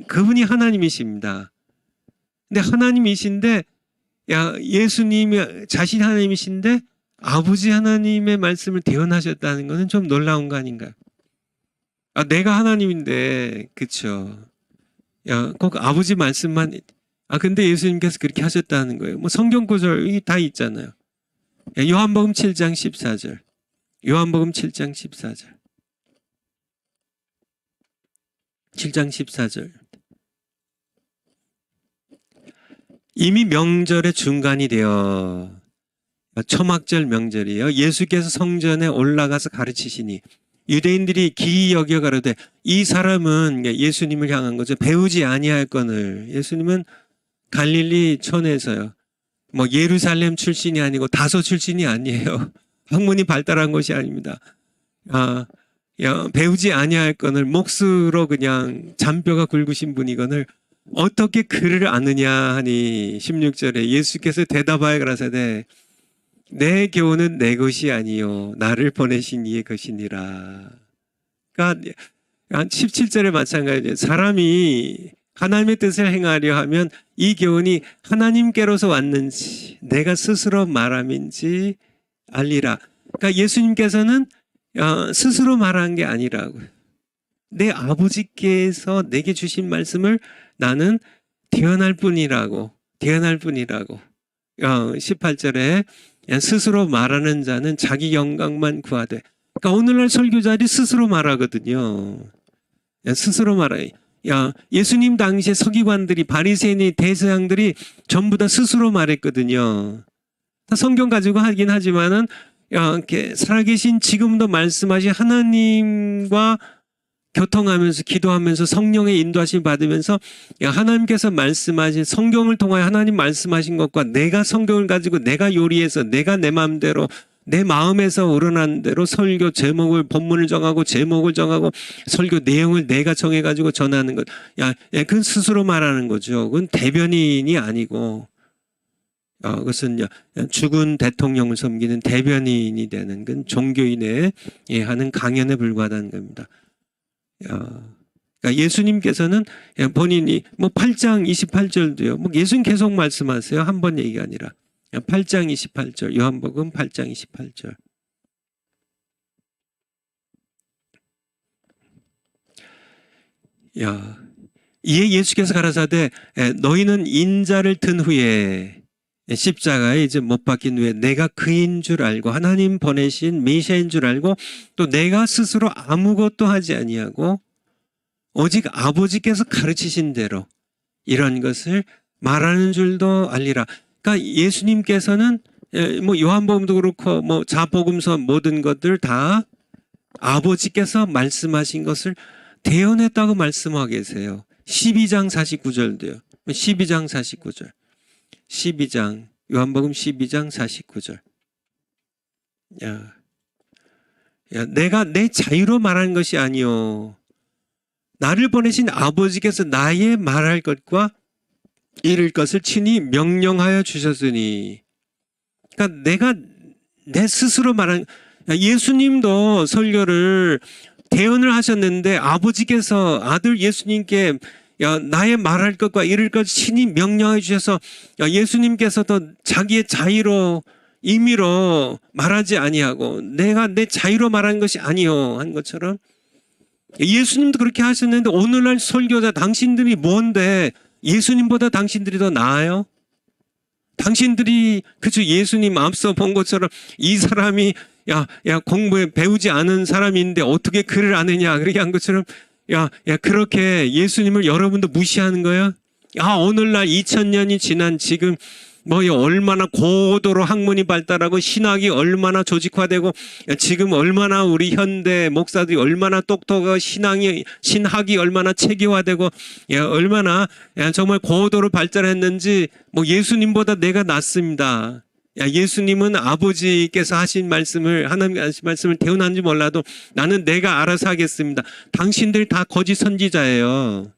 Speaker 1: 그분이 하나님이십니다. 근데 하나님이신데 예수님이 자신이 하나님이신데 아버지 하나님의 말씀을 대언하셨다는 것은 좀 놀라운 거 아닌가요? 내가 하나님인데, 그쵸? 꼭 아버지 말씀만, 근데 예수님께서 그렇게 하셨다는 거예요. 뭐 성경 구절이 다 있잖아요. 요한복음 7장 14절. 요한복음 7장 14절. 7장 14절. 이미 명절의 중간이 되어, 초막절 명절이에요. 예수께서 성전에 올라가서 가르치시니 유대인들이 기이 여겨 가로되 이 사람은 예수님을 향한 거죠. 배우지 아니할거늘. 예수님은 갈릴리 촌에서요. 뭐 예루살렘 출신이 아니고 다소 출신이 아니에요. 학문이 발달한 것이 아닙니다. 배우지 아니할거늘 몫으로 그냥 잔뼈가 굵으신 분이거늘 어떻게 그를 아느냐 하니 16절에 예수께서 대답하여 가라사대 내 교훈은 내 것이 아니요 나를 보내신 이의 것이니라. 그러니까 17절에 마찬가지예요. 사람이 하나님의 뜻을 행하려 하면 이 교훈이 하나님께로서 왔는지 내가 스스로 말함인지 알리라. 그러니까 예수님께서는 스스로 말한 게 아니라고요. 내 아버지께서 내게 주신 말씀을 나는 대언할 뿐이라고. 18절에 스스로 말하는 자는 자기 영광만 구하되. 그러니까 오늘날 설교자들이 스스로 말하거든요. 스스로 말해요. 예수님 당시에 서기관들이, 바리새인이, 대제사장들이 전부 다 스스로 말했거든요. 다 성경 가지고 하긴 하지만은 이렇게 살아계신 지금도 말씀하신 하나님과 교통하면서 기도하면서 성령의 인도하심 받으면서 하나님께서 말씀하신 성경을 통하여 하나님 말씀하신 것과 내가 성경을 가지고 내가 요리해서 내가 내 마음대로 내 마음에서 우러난 대로 설교 제목을 본문을 정하고 제목을 정하고 설교 내용을 내가 정해가지고 전하는 것. 그건 스스로 말하는 거죠. 그건 대변인이 아니고 그것은 죽은 대통령을 섬기는 대변인이 되는 건 종교인의 하는 강연에 불과하다는 겁니다. 그러니까 예수님께서는 본인이 8장 28절도요. 예수님 계속 말씀하세요. 한 번 얘기가 아니라 8장 28절 요한복음 8장 28절. 이에 예수께서 가라사대 너희는 인자를 든 후에 십자가에 이제 못 박힌 후에 내가 그인 줄 알고 하나님 보내신 메시아인 줄 알고 또 내가 스스로 아무것도 하지 아니하고 오직 아버지께서 가르치신 대로 이런 것을 말하는 줄도 알리라. 그러니까 예수님께서는 요한복음도 그렇고 자복음서 모든 것들 다 아버지께서 말씀하신 것을 대언했다고 말씀하고 계세요. 12장 49절도요. 12장 49절. 12장 요한복음 12장 49절. 내가 내 자유로 말하는 것이 아니요 나를 보내신 아버지께서 나의 말할 것과 이를 것을 친히 명령하여 주셨으니. 그러니까 내가 내 스스로 말한. 예수님도 설교를 대언을 하셨는데 아버지께서 아들 예수님께 나의 말할 것과 이를 것 친히 명령해 주셔서 예수님께서도 자기의 자유로 임의로 말하지 아니하고 내가 내 자유로 말하는 것이 아니요 한 것처럼 예수님도 그렇게 하셨는데 오늘날 설교자 당신들이 뭔데 예수님보다 당신들이 더 나아요? 당신들이 그저 예수님 앞서 본 것처럼 이 사람이 야 공부에 배우지 않은 사람인데 어떻게 글을 아느냐 그렇게 한 것처럼 야 그렇게 예수님을 여러분도 무시하는 거예요? 오늘날 2000년이 지난 지금 얼마나 고도로 학문이 발달하고 신학이 얼마나 조직화되고 지금 얼마나 우리 현대 목사들이 얼마나 똑똑하고 신학이 얼마나 체계화되고 얼마나 정말 고도로 발달했는지 예수님보다 내가 낫습니다. 예수님은 아버지께서 하신 말씀을 하나님께서 하신 말씀을 태어난지 몰라도 나는 내가 알아서 하겠습니다. 당신들 다 거짓 선지자예요.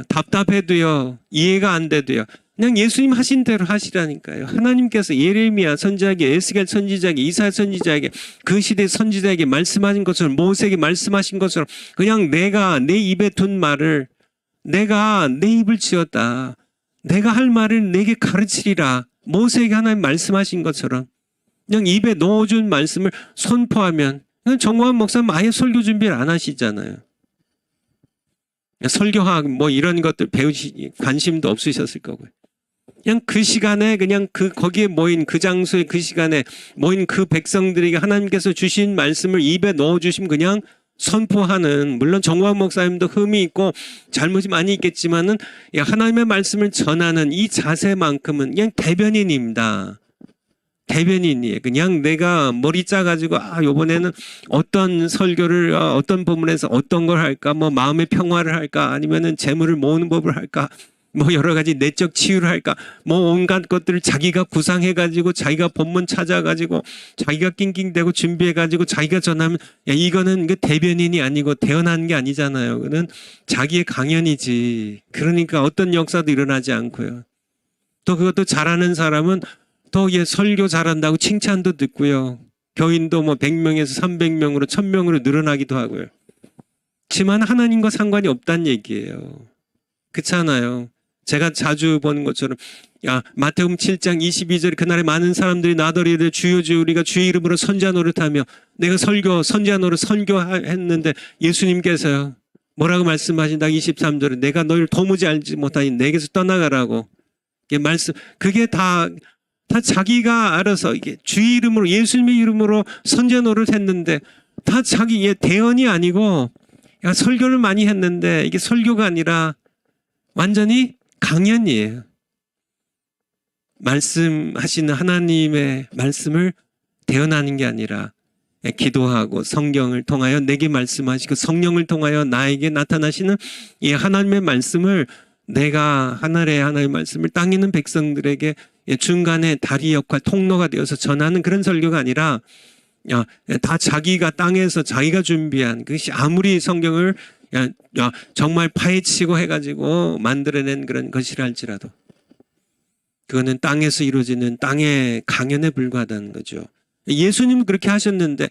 Speaker 1: 답답해도요, 이해가 안 돼도요, 그냥 예수님 하신 대로 하시라니까요. 하나님께서 예레미야 선지자에게, 에스겔 선지자에게, 이사야 선지자에게, 그 시대 선지자에게 말씀하신 것처럼, 모세에게 말씀하신 것처럼 그냥 내가 내 입에 둔 말을 내가 내 입을 지었다. 내가 할 말을 내게 가르치리라. 모세에게 하나님 말씀하신 것처럼 그냥 입에 넣어준 말씀을 선포하면, 정광훈 목사님 아예 설교 준비를 안 하시잖아요. 설교학 이런 것들 배우시 관심도 없으셨을 거고요. 그냥 그 시간에 그냥 거기에 모인 그 장소에 그 시간에 모인 그 백성들에게 하나님께서 주신 말씀을 입에 넣어주시면 그냥 선포하는, 물론 정광훈 목사님도 흠이 있고 잘못이 많이 있겠지만은 하나님의 말씀을 전하는 이 자세만큼은 그냥 대변인입니다. 대변인이에요. 그냥 내가 머리 짜가지고 요번에는 어떤 설교를 어떤 부분에서 어떤 걸 할까, 마음의 평화를 할까, 아니면은 재물을 모으는 법을 할까, 여러 가지 내적 치유를 할까, 온갖 것들을 자기가 구상해가지고 자기가 본문 찾아가지고 자기가 낑낑대고 준비해가지고 자기가 전하면 이거는 대변인이 아니고 태어난 게 아니잖아요. 그는 자기의 강연이지. 그러니까 어떤 역사도 일어나지 않고요. 또 그것도 잘하는 사람은 또 설교 잘한다고 칭찬도 듣고요. 교인도 100명에서 300명으로 1000명으로 늘어나기도 하고요. 하지만 하나님과 상관이 없다는 얘기예요. 그렇잖아요. 제가 자주 보는 것처럼 마태복음 7장 22절 그날에 많은 사람들이 나더리를 주여 주여 우리가 주의 이름으로 선지자 노릇하며 내가 선지자 노릇 선교했는데 예수님께서요 뭐라고 말씀하신다. 23절에 내가 너희를 도무지 알지 못하니 내게서 떠나가라고 말씀. 그게 다 자기가 알아서 이게 주의 이름으로 예수님의 이름으로 선지자 노릇 했는데 다 자기 대언이 아니고 설교를 많이 했는데 이게 설교가 아니라 완전히 강연이에요. 말씀하시는 하나님의 말씀을 대언하는 게 아니라 기도하고 성경을 통하여 내게 말씀하시고 성령을 통하여 나에게 나타나시는 이 하나님의 말씀을 내가 하늘의 하나님의 말씀을 땅에 있는 백성들에게 중간에 다리 역할 통로가 되어서 전하는 그런 설교가 아니라 다 자기가 땅에서 자기가 준비한 그것이 아무리 성경을 정말 파헤치고 해가지고 만들어낸 그런 것이라 할지라도 그거는 땅에서 이루어지는 땅의 강연에 불과하다는 거죠. 예수님은 그렇게 하셨는데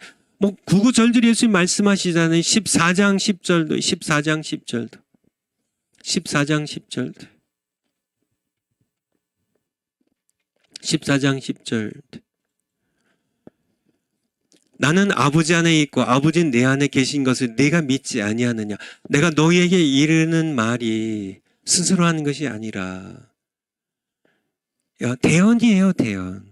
Speaker 1: 구구절절 예수님 말씀하시잖아요. 14장 10절도 14장 10절도 14장 10절도 14장 10절 나는 아버지 안에 있고 아버지는 내 안에 계신 것을 내가 믿지 아니하느냐. 내가 너희에게 이르는 말이 스스로 하는 것이 아니라 대언이에요. 대언.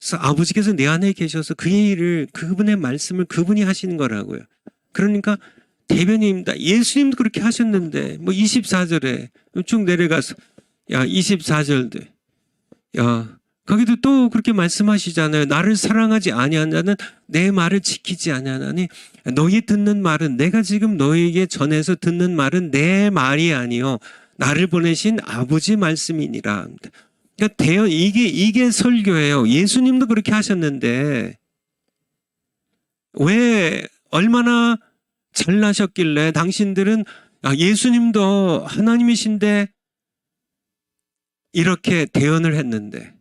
Speaker 1: 그래서 아버지께서 내 안에 계셔서 그의 일을 그분의 말씀을 그분이 하시는 거라고요. 그러니까 대변인입니다. 예수님도 그렇게 하셨는데 24절에 쭉 내려가서 24절도 거기도 또 그렇게 말씀하시잖아요. 나를 사랑하지 아니한 자는 내 말을 지키지 아니하나니 너희 듣는 말은 내가 지금 너희에게 전해서 듣는 말은 내 말이 아니요 나를 보내신 아버지 말씀이니라. 그러니까 이게 설교예요. 예수님도 그렇게 하셨는데 왜 얼마나 잘나셨길래 당신들은 예수님도 하나님이신데 이렇게 대언을 했는데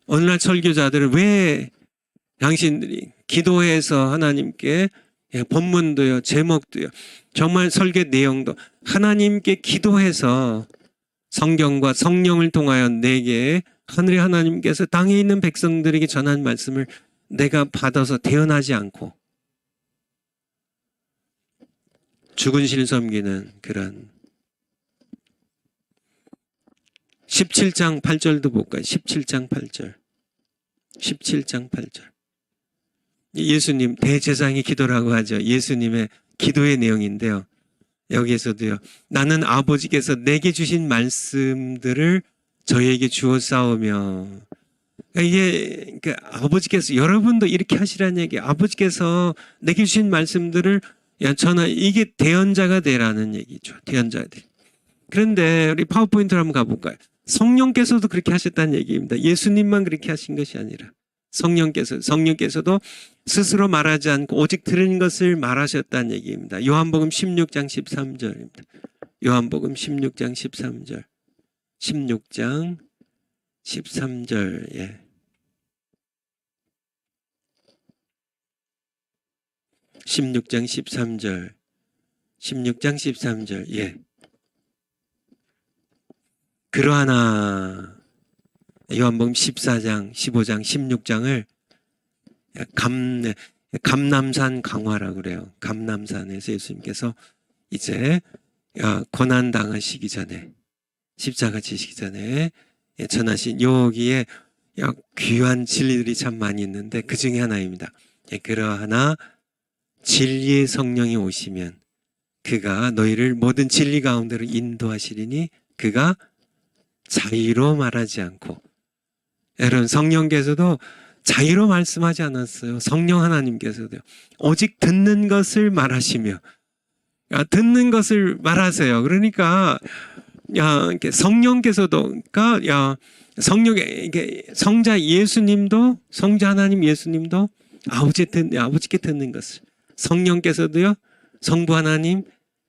Speaker 1: 오늘날 설교자들은 왜 당신들이 기도해서 하나님께 본문도요 제목도요 정말 설교 내용도 하나님께 기도해서 성경과 성령을 통하여 내게 하늘의 하나님께서 땅에 있는 백성들에게 전한 말씀을 내가 받아서 대언하지 않고 죽은 실 섬기는 그런 17장 8절도 볼까요? 17장 8절. 17장 8절. 예수님 대제사장의 기도라고 하죠. 예수님의 기도의 내용인데요. 여기에서도요. 나는 아버지께서 내게 주신 말씀들을 저에게 주었사오며. 이게 아버지께서 여러분도 이렇게 하시라는 얘기. 아버지께서 내게 주신 말씀들을 전하. 이게 대언자가 되라는 얘기죠. 대언자가 돼. 그런데 우리 파워포인트로 한번 가볼까요? 성령께서도 그렇게 하셨다는 얘기입니다. 예수님만 그렇게 하신 것이 아니라 성령께서도 스스로 말하지 않고 오직 들은 것을 말하셨다는 얘기입니다. 요한복음 16장 13절입니다. 요한복음 16장 13절. 16장 13절. 예. 16장 13절. 16장 13절. 예. 그러하나 요한복음 14장, 15장, 16장을 감람산 강화라고 그래요. 감람산에서 예수님께서 이제 고난 당하시기 전에 십자가 지시기 전에 전하신 여기에 귀한 진리들이 참 많이 있는데 그 중에 하나입니다. 그러하나 진리의 성령이 오시면 그가 너희를 모든 진리 가운데로 인도하시리니 그가 자의로 말하지 않고. 여러분 성령께서도 자의로 말씀하지 않았어요. 성령 하나님께서도요. 오직 듣는 것을 말하시며 듣는 것을 말하세요. 그러니까 성령께서도 성자 예수님도 성자 하나님 예수님도 아버지께 듣는 것을 성령께서도요. 성부 하나님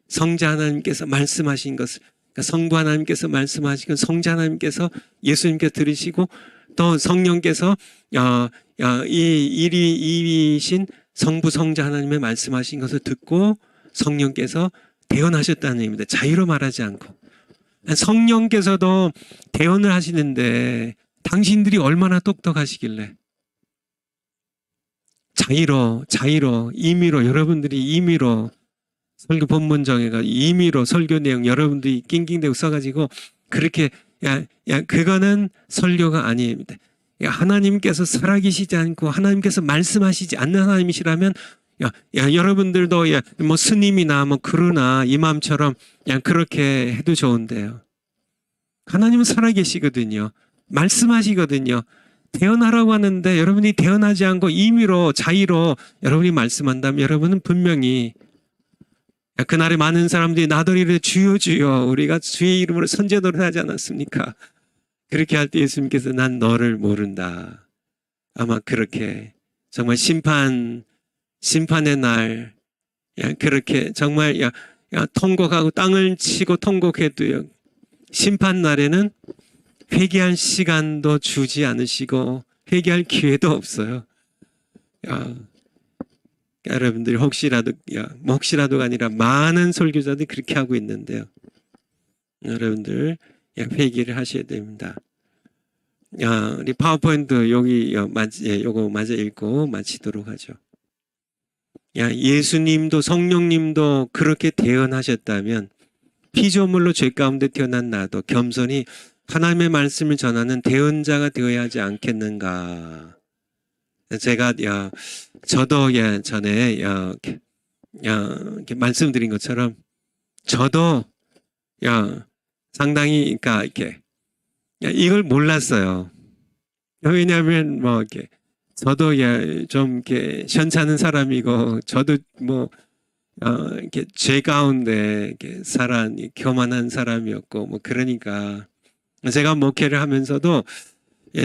Speaker 1: 성자 하나님께서 말씀하신 것을 성부 하나님께서 말씀하시고 성자 하나님께서 예수님께 들으시고 또 성령께서 이위신 성부 성자 하나님의 말씀하신 것을 듣고 성령께서 대언하셨다는 얘기입니다. 자유로 말하지 않고. 성령께서도 대언을 하시는데 당신들이 얼마나 똑똑하시길래 자의로 임의로 여러분들이 임의로 설교 본문 정해가 임의로 설교 내용 여러분들이 낑낑대고 써가지고 그렇게 그거는 설교가 아닙니다. 하나님께서 살아계시지 않고 하나님께서 말씀하시지 않는 하나님이시라면 여러분들도 뭐 스님이나 뭐 그루나 이맘처럼 그렇게 해도 좋은데요. 하나님은 살아계시거든요. 말씀하시거든요. 대언하라고 하는데 여러분이 대언하지 않고 임의로 자의로 여러분이 말씀한다면 여러분은 분명히 그날에 많은 사람들이 나더러 주여 주여 우리가 주의 이름으로 선제도를 하지 않았습니까? 그렇게 할 때 예수님께서 난 너를 모른다. 아마 그렇게 정말 심판의 날 그렇게 정말 통곡하고 땅을 치고 통곡해도요. 심판 날에는 회개할 시간도 주지 않으시고 회개할 기회도 없어요. 여러분들이 혹시라도가 아니라 많은 설교자들이 그렇게 하고 있는데요. 여러분들 회개를 하셔야 됩니다. 우리 파워포인트 요거 마저 읽고 마치도록 하죠. 예수님도 성령님도 그렇게 대언하셨다면 피조물로 죄 가운데 태어난 나도 겸손히 하나님의 말씀을 전하는 대언자가 되어야 하지 않겠는가. 제가 저도 전에 이렇게 말씀드린 것처럼 저도 상당히 이렇게 이걸 몰랐어요. 왜냐하면 이렇게 저도 좀 이렇게 현찮은 사람이고 저도 이렇게 죄 가운데 이렇게 교만한 사람이었고 그러니까 제가 목회를 하면서도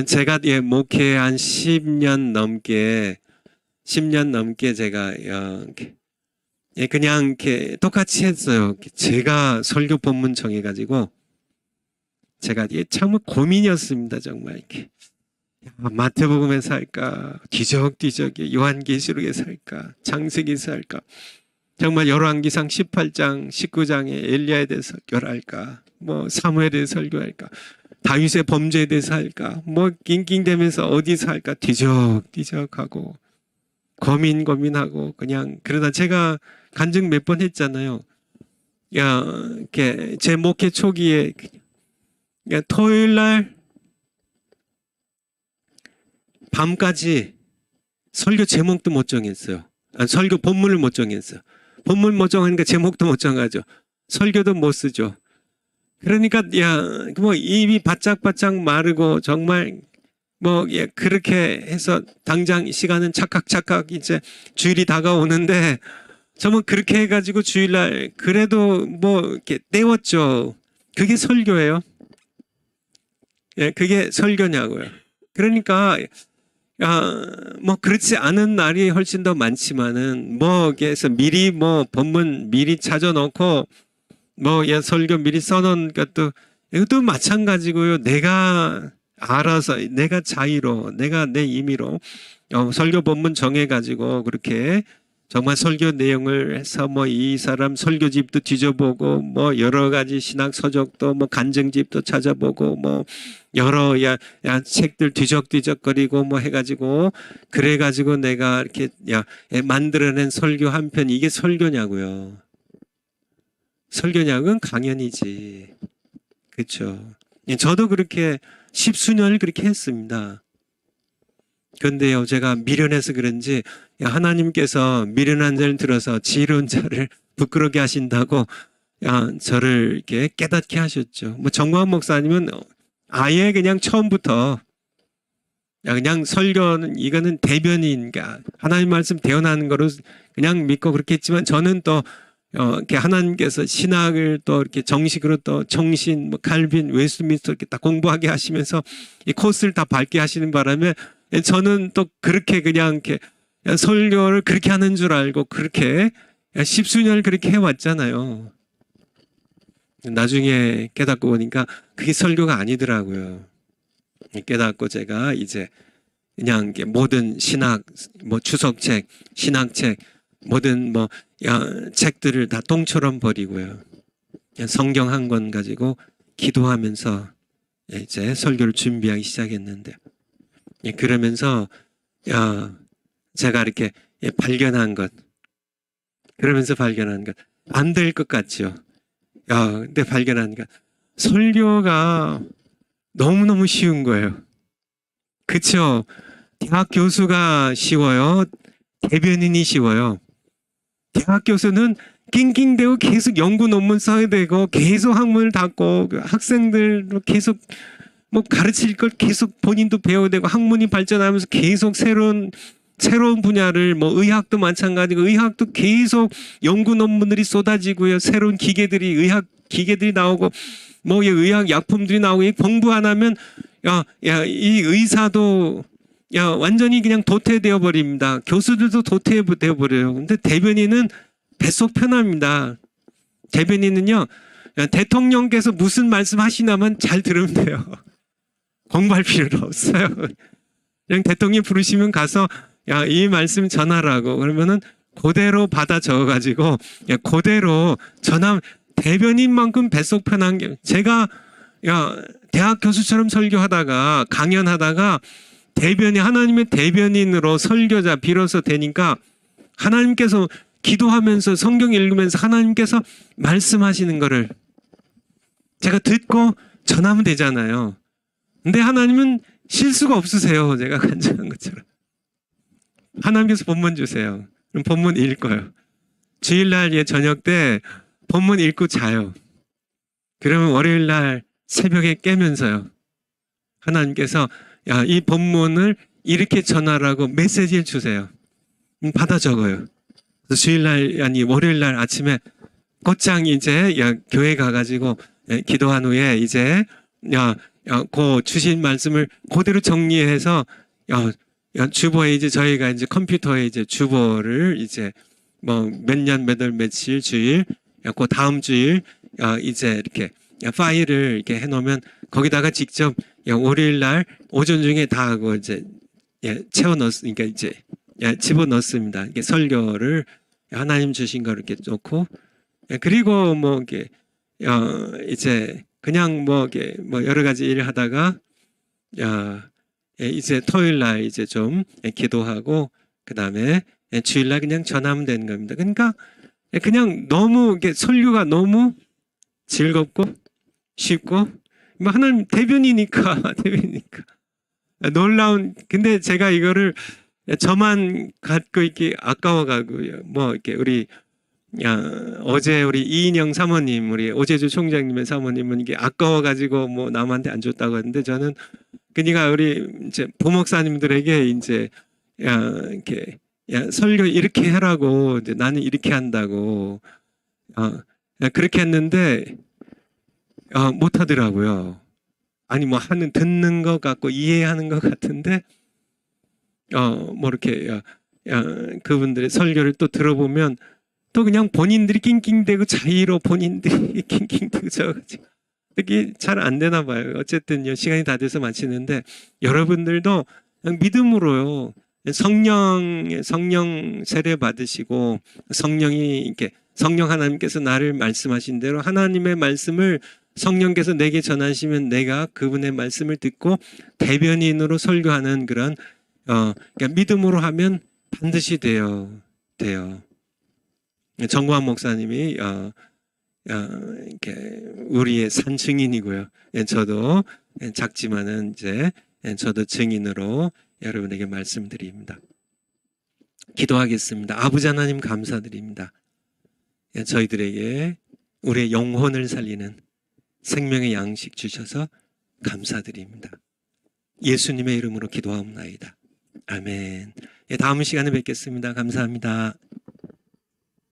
Speaker 1: 제가 목회 한 10년 넘게 제가 그냥 이렇게 똑같이 했어요. 제가 설교 본문 정해가지고 제가 참 고민이었습니다. 정말 이렇게 마태복음에서 할까, 뒤적뒤적 요한계시록에서 할까, 창세기에서 할까. 정말 열왕기상 18장, 19장에 엘리야에 대해서 설교를 할까? 뭐 사무엘에 대해서 설교할까? 다윗의 범죄에 대해서 할까? 뭐 낑낑대면서 어디서 할까? 뒤적뒤적하고 고민하고 그냥 그러다 제가 간증 몇 번 했잖아요. 야, 이렇게 제 목회 초기에 토요일 날 밤까지 설교 제목도 못 정했어요. 설교 본문을 못 정했어요. 본문 못 정하니까 제목도 못 정하죠. 설교도 못 쓰죠. 그러니까 뭐 입이 바짝바짝 마르고 정말 뭐 그렇게 해서 당장 시간은 착각착각 이제 주일이 다가오는데 저는 그렇게 해가지고 주일날 그래도 뭐 이렇게 때웠죠. 그게 설교예요. 그게 설교냐고요. 그러니까 뭐 그렇지 않은 날이 훨씬 더 많지만은 뭐 그래서 미리 뭐 본문 미리 찾아놓고 뭐 설교 미리 써놓은 것도 이것도 마찬가지고요. 내가 알아서 내가 자의로 내가 내 임의로 설교 본문 정해가지고 그렇게 정말 설교 내용을 해서 뭐 이 사람 설교집도 뒤져보고 뭐 여러 가지 신학 서적도 뭐 간증집도 찾아보고 뭐 여러 책들 뒤적뒤적거리고 뭐 해가지고 그래가지고 내가 이렇게 만들어낸 설교 한 편 이게 설교냐고요. 설교냐고는 강연이지. 그렇죠. 저도 그렇게 십수년을 그렇게 했습니다. 그런데요, 제가 미련해서 그런지 하나님께서 미련한 자를 들어서 지혜로운 자를 부끄럽게 하신다고 저를 이렇게 깨닫게 하셨죠. 뭐 정광 목사님은 아예 그냥 처음부터 그냥 설교는 이거는 대변인가 하나님 말씀 대언하는 거로 그냥 믿고 그렇게 했지만 저는 또 이렇게 하나님께서 신학을 또 이렇게 정식으로 또 정신, 뭐 칼빈, 웨스트민스터 이렇게 다 공부하게 하시면서 이 코스를 다 밟게 하시는 바람에 저는 또 그렇게 그냥 이렇게 설교를 그렇게 하는 줄 알고 그렇게 십수년을 그렇게 해왔잖아요. 나중에 깨닫고 보니까 그게 설교가 아니더라고요. 깨닫고 제가 이제 그냥 모든 신학, 뭐 주석책, 신학책, 모든 뭐 책들을 다 똥처럼 버리고요. 성경 한 권 가지고 기도하면서 이제 설교를 준비하기 시작했는데 그러면서 제가 이렇게 발견한 것 그러면서 발견한 것 안 될 것 같죠. 근데 발견한 것 설교가 너무너무 쉬운 거예요. 그렇죠. 대학 교수가 쉬워요. 대변인이 쉬워요. 대학 교수는 낑낑대고 계속 연구 논문 써야 되고 계속 학문을 닫고 학생들 계속 뭐 가르칠 걸 계속 본인도 배워야 되고 학문이 발전하면서 계속 새로운 분야를 뭐 의학도 마찬가지고 의학도 계속 연구 논문들이 쏟아지고요. 새로운 기계들이 의학 기계들이 나오고 뭐 의학 약품들이 나오고 공부 안 하면 이 의사도 완전히 그냥 도태되어 버립니다. 교수들도 도태되어 버려요. 근데 대변인은 뱃속 편합니다. 대변인은요, 대통령께서 무슨 말씀 하시나만 잘 들으면 돼요. 공부할 필요가 없어요. 그냥 대통령 부르시면 가서 이 말씀 전하라고 그러면은 그대로 받아 적어가지고 그대로 전하면 대변인만큼 뱃속 편한 게 제가 대학 교수처럼 설교하다가 강연하다가 하나님의 대변인으로 설교자 비로소 되니까 하나님께서 기도하면서 성경 읽으면서 하나님께서 말씀하시는 거를 제가 듣고 전하면 되잖아요. 근데 하나님은 실수가 없으세요. 제가 간증한 것처럼. 하나님께서 본문 주세요. 그럼 본문 읽어요. 주일날 저녁 때 본문 읽고 자요. 그러면 월요일날 새벽에 깨면서요. 하나님께서 이 본문을 이렇게 전하라고 메시지를 주세요. 받아 적어요. 그래서 주일날 아니 월요일날 아침에 곧장 이제 교회 가가지고 기도한 후에 이제 그 주신 말씀을 그대로 정리해서 주보에 이제 저희가 이제 컴퓨터에 이제 주보를 이제 뭐 몇 년 몇 월 며칠 주일 그 다음 주일 이제 이렇게 파일을 이렇게 해놓으면 거기다가 직접 월요일날 오전 중에 다 하고 이제 채워 넣었으니까 이제 집어 넣습니다. 이게 설교를 하나님 주신 거 이렇게 놓고, 그리고 뭐 이게 이제 그냥 뭐 이게 뭐 여러 가지 일을 하다가 이제 토요일 날 이제 좀 기도하고 그 다음에 주일날 그냥 전하면 되는 겁니다. 그러니까 그냥 너무 이게 설교가 너무 즐겁고 쉽고 뭐 하나님 대변이니까 대변이니까 놀라운. 근데 제가 이거를 저만 갖고 있기 아까워가고요. 뭐 이렇게 우리 어제 우리 이인영 사모님, 우리 오재주 총장님의 사모님은 이게 아까워가지고 뭐 남한테 안 줬다고 했는데 저는 그러니까 우리 이제 부목사님들에게 이제 이렇게 설교 이렇게 해라고 이제 나는 이렇게 한다고 그렇게 했는데 못 하더라고요. 아니 뭐 듣는 것 같고 이해하는 것 같은데 뭐 이렇게 그분들의 설교를 또 들어보면 또 그냥 본인들이 낑낑대고 자의로 본인들이 낑낑대고 저가지고 이게 잘 안 되나 봐요. 어쨌든요 시간이 다 돼서 마치는데 여러분들도 그냥 믿음으로요 성령 세례 받으시고 성령이 이렇게 성령 하나님께서 나를 말씀하신 대로 하나님의 말씀을 성령께서 내게 전하시면 내가 그분의 말씀을 듣고 대변인으로 설교하는 그런 그러니까 믿음으로 하면 반드시 돼요. 정광 목사님이 이렇게 우리의 산 증인이고요. 저도 작지만은 이제 저도 증인으로 여러분에게 말씀드립니다. 기도하겠습니다. 아버지 하나님 감사드립니다. 저희들에게 우리의 영혼을 살리는 생명의 양식 주셔서 감사드립니다. 예수님의 이름으로 기도하옵나이다. 아멘. 다음 시간에 뵙겠습니다. 감사합니다.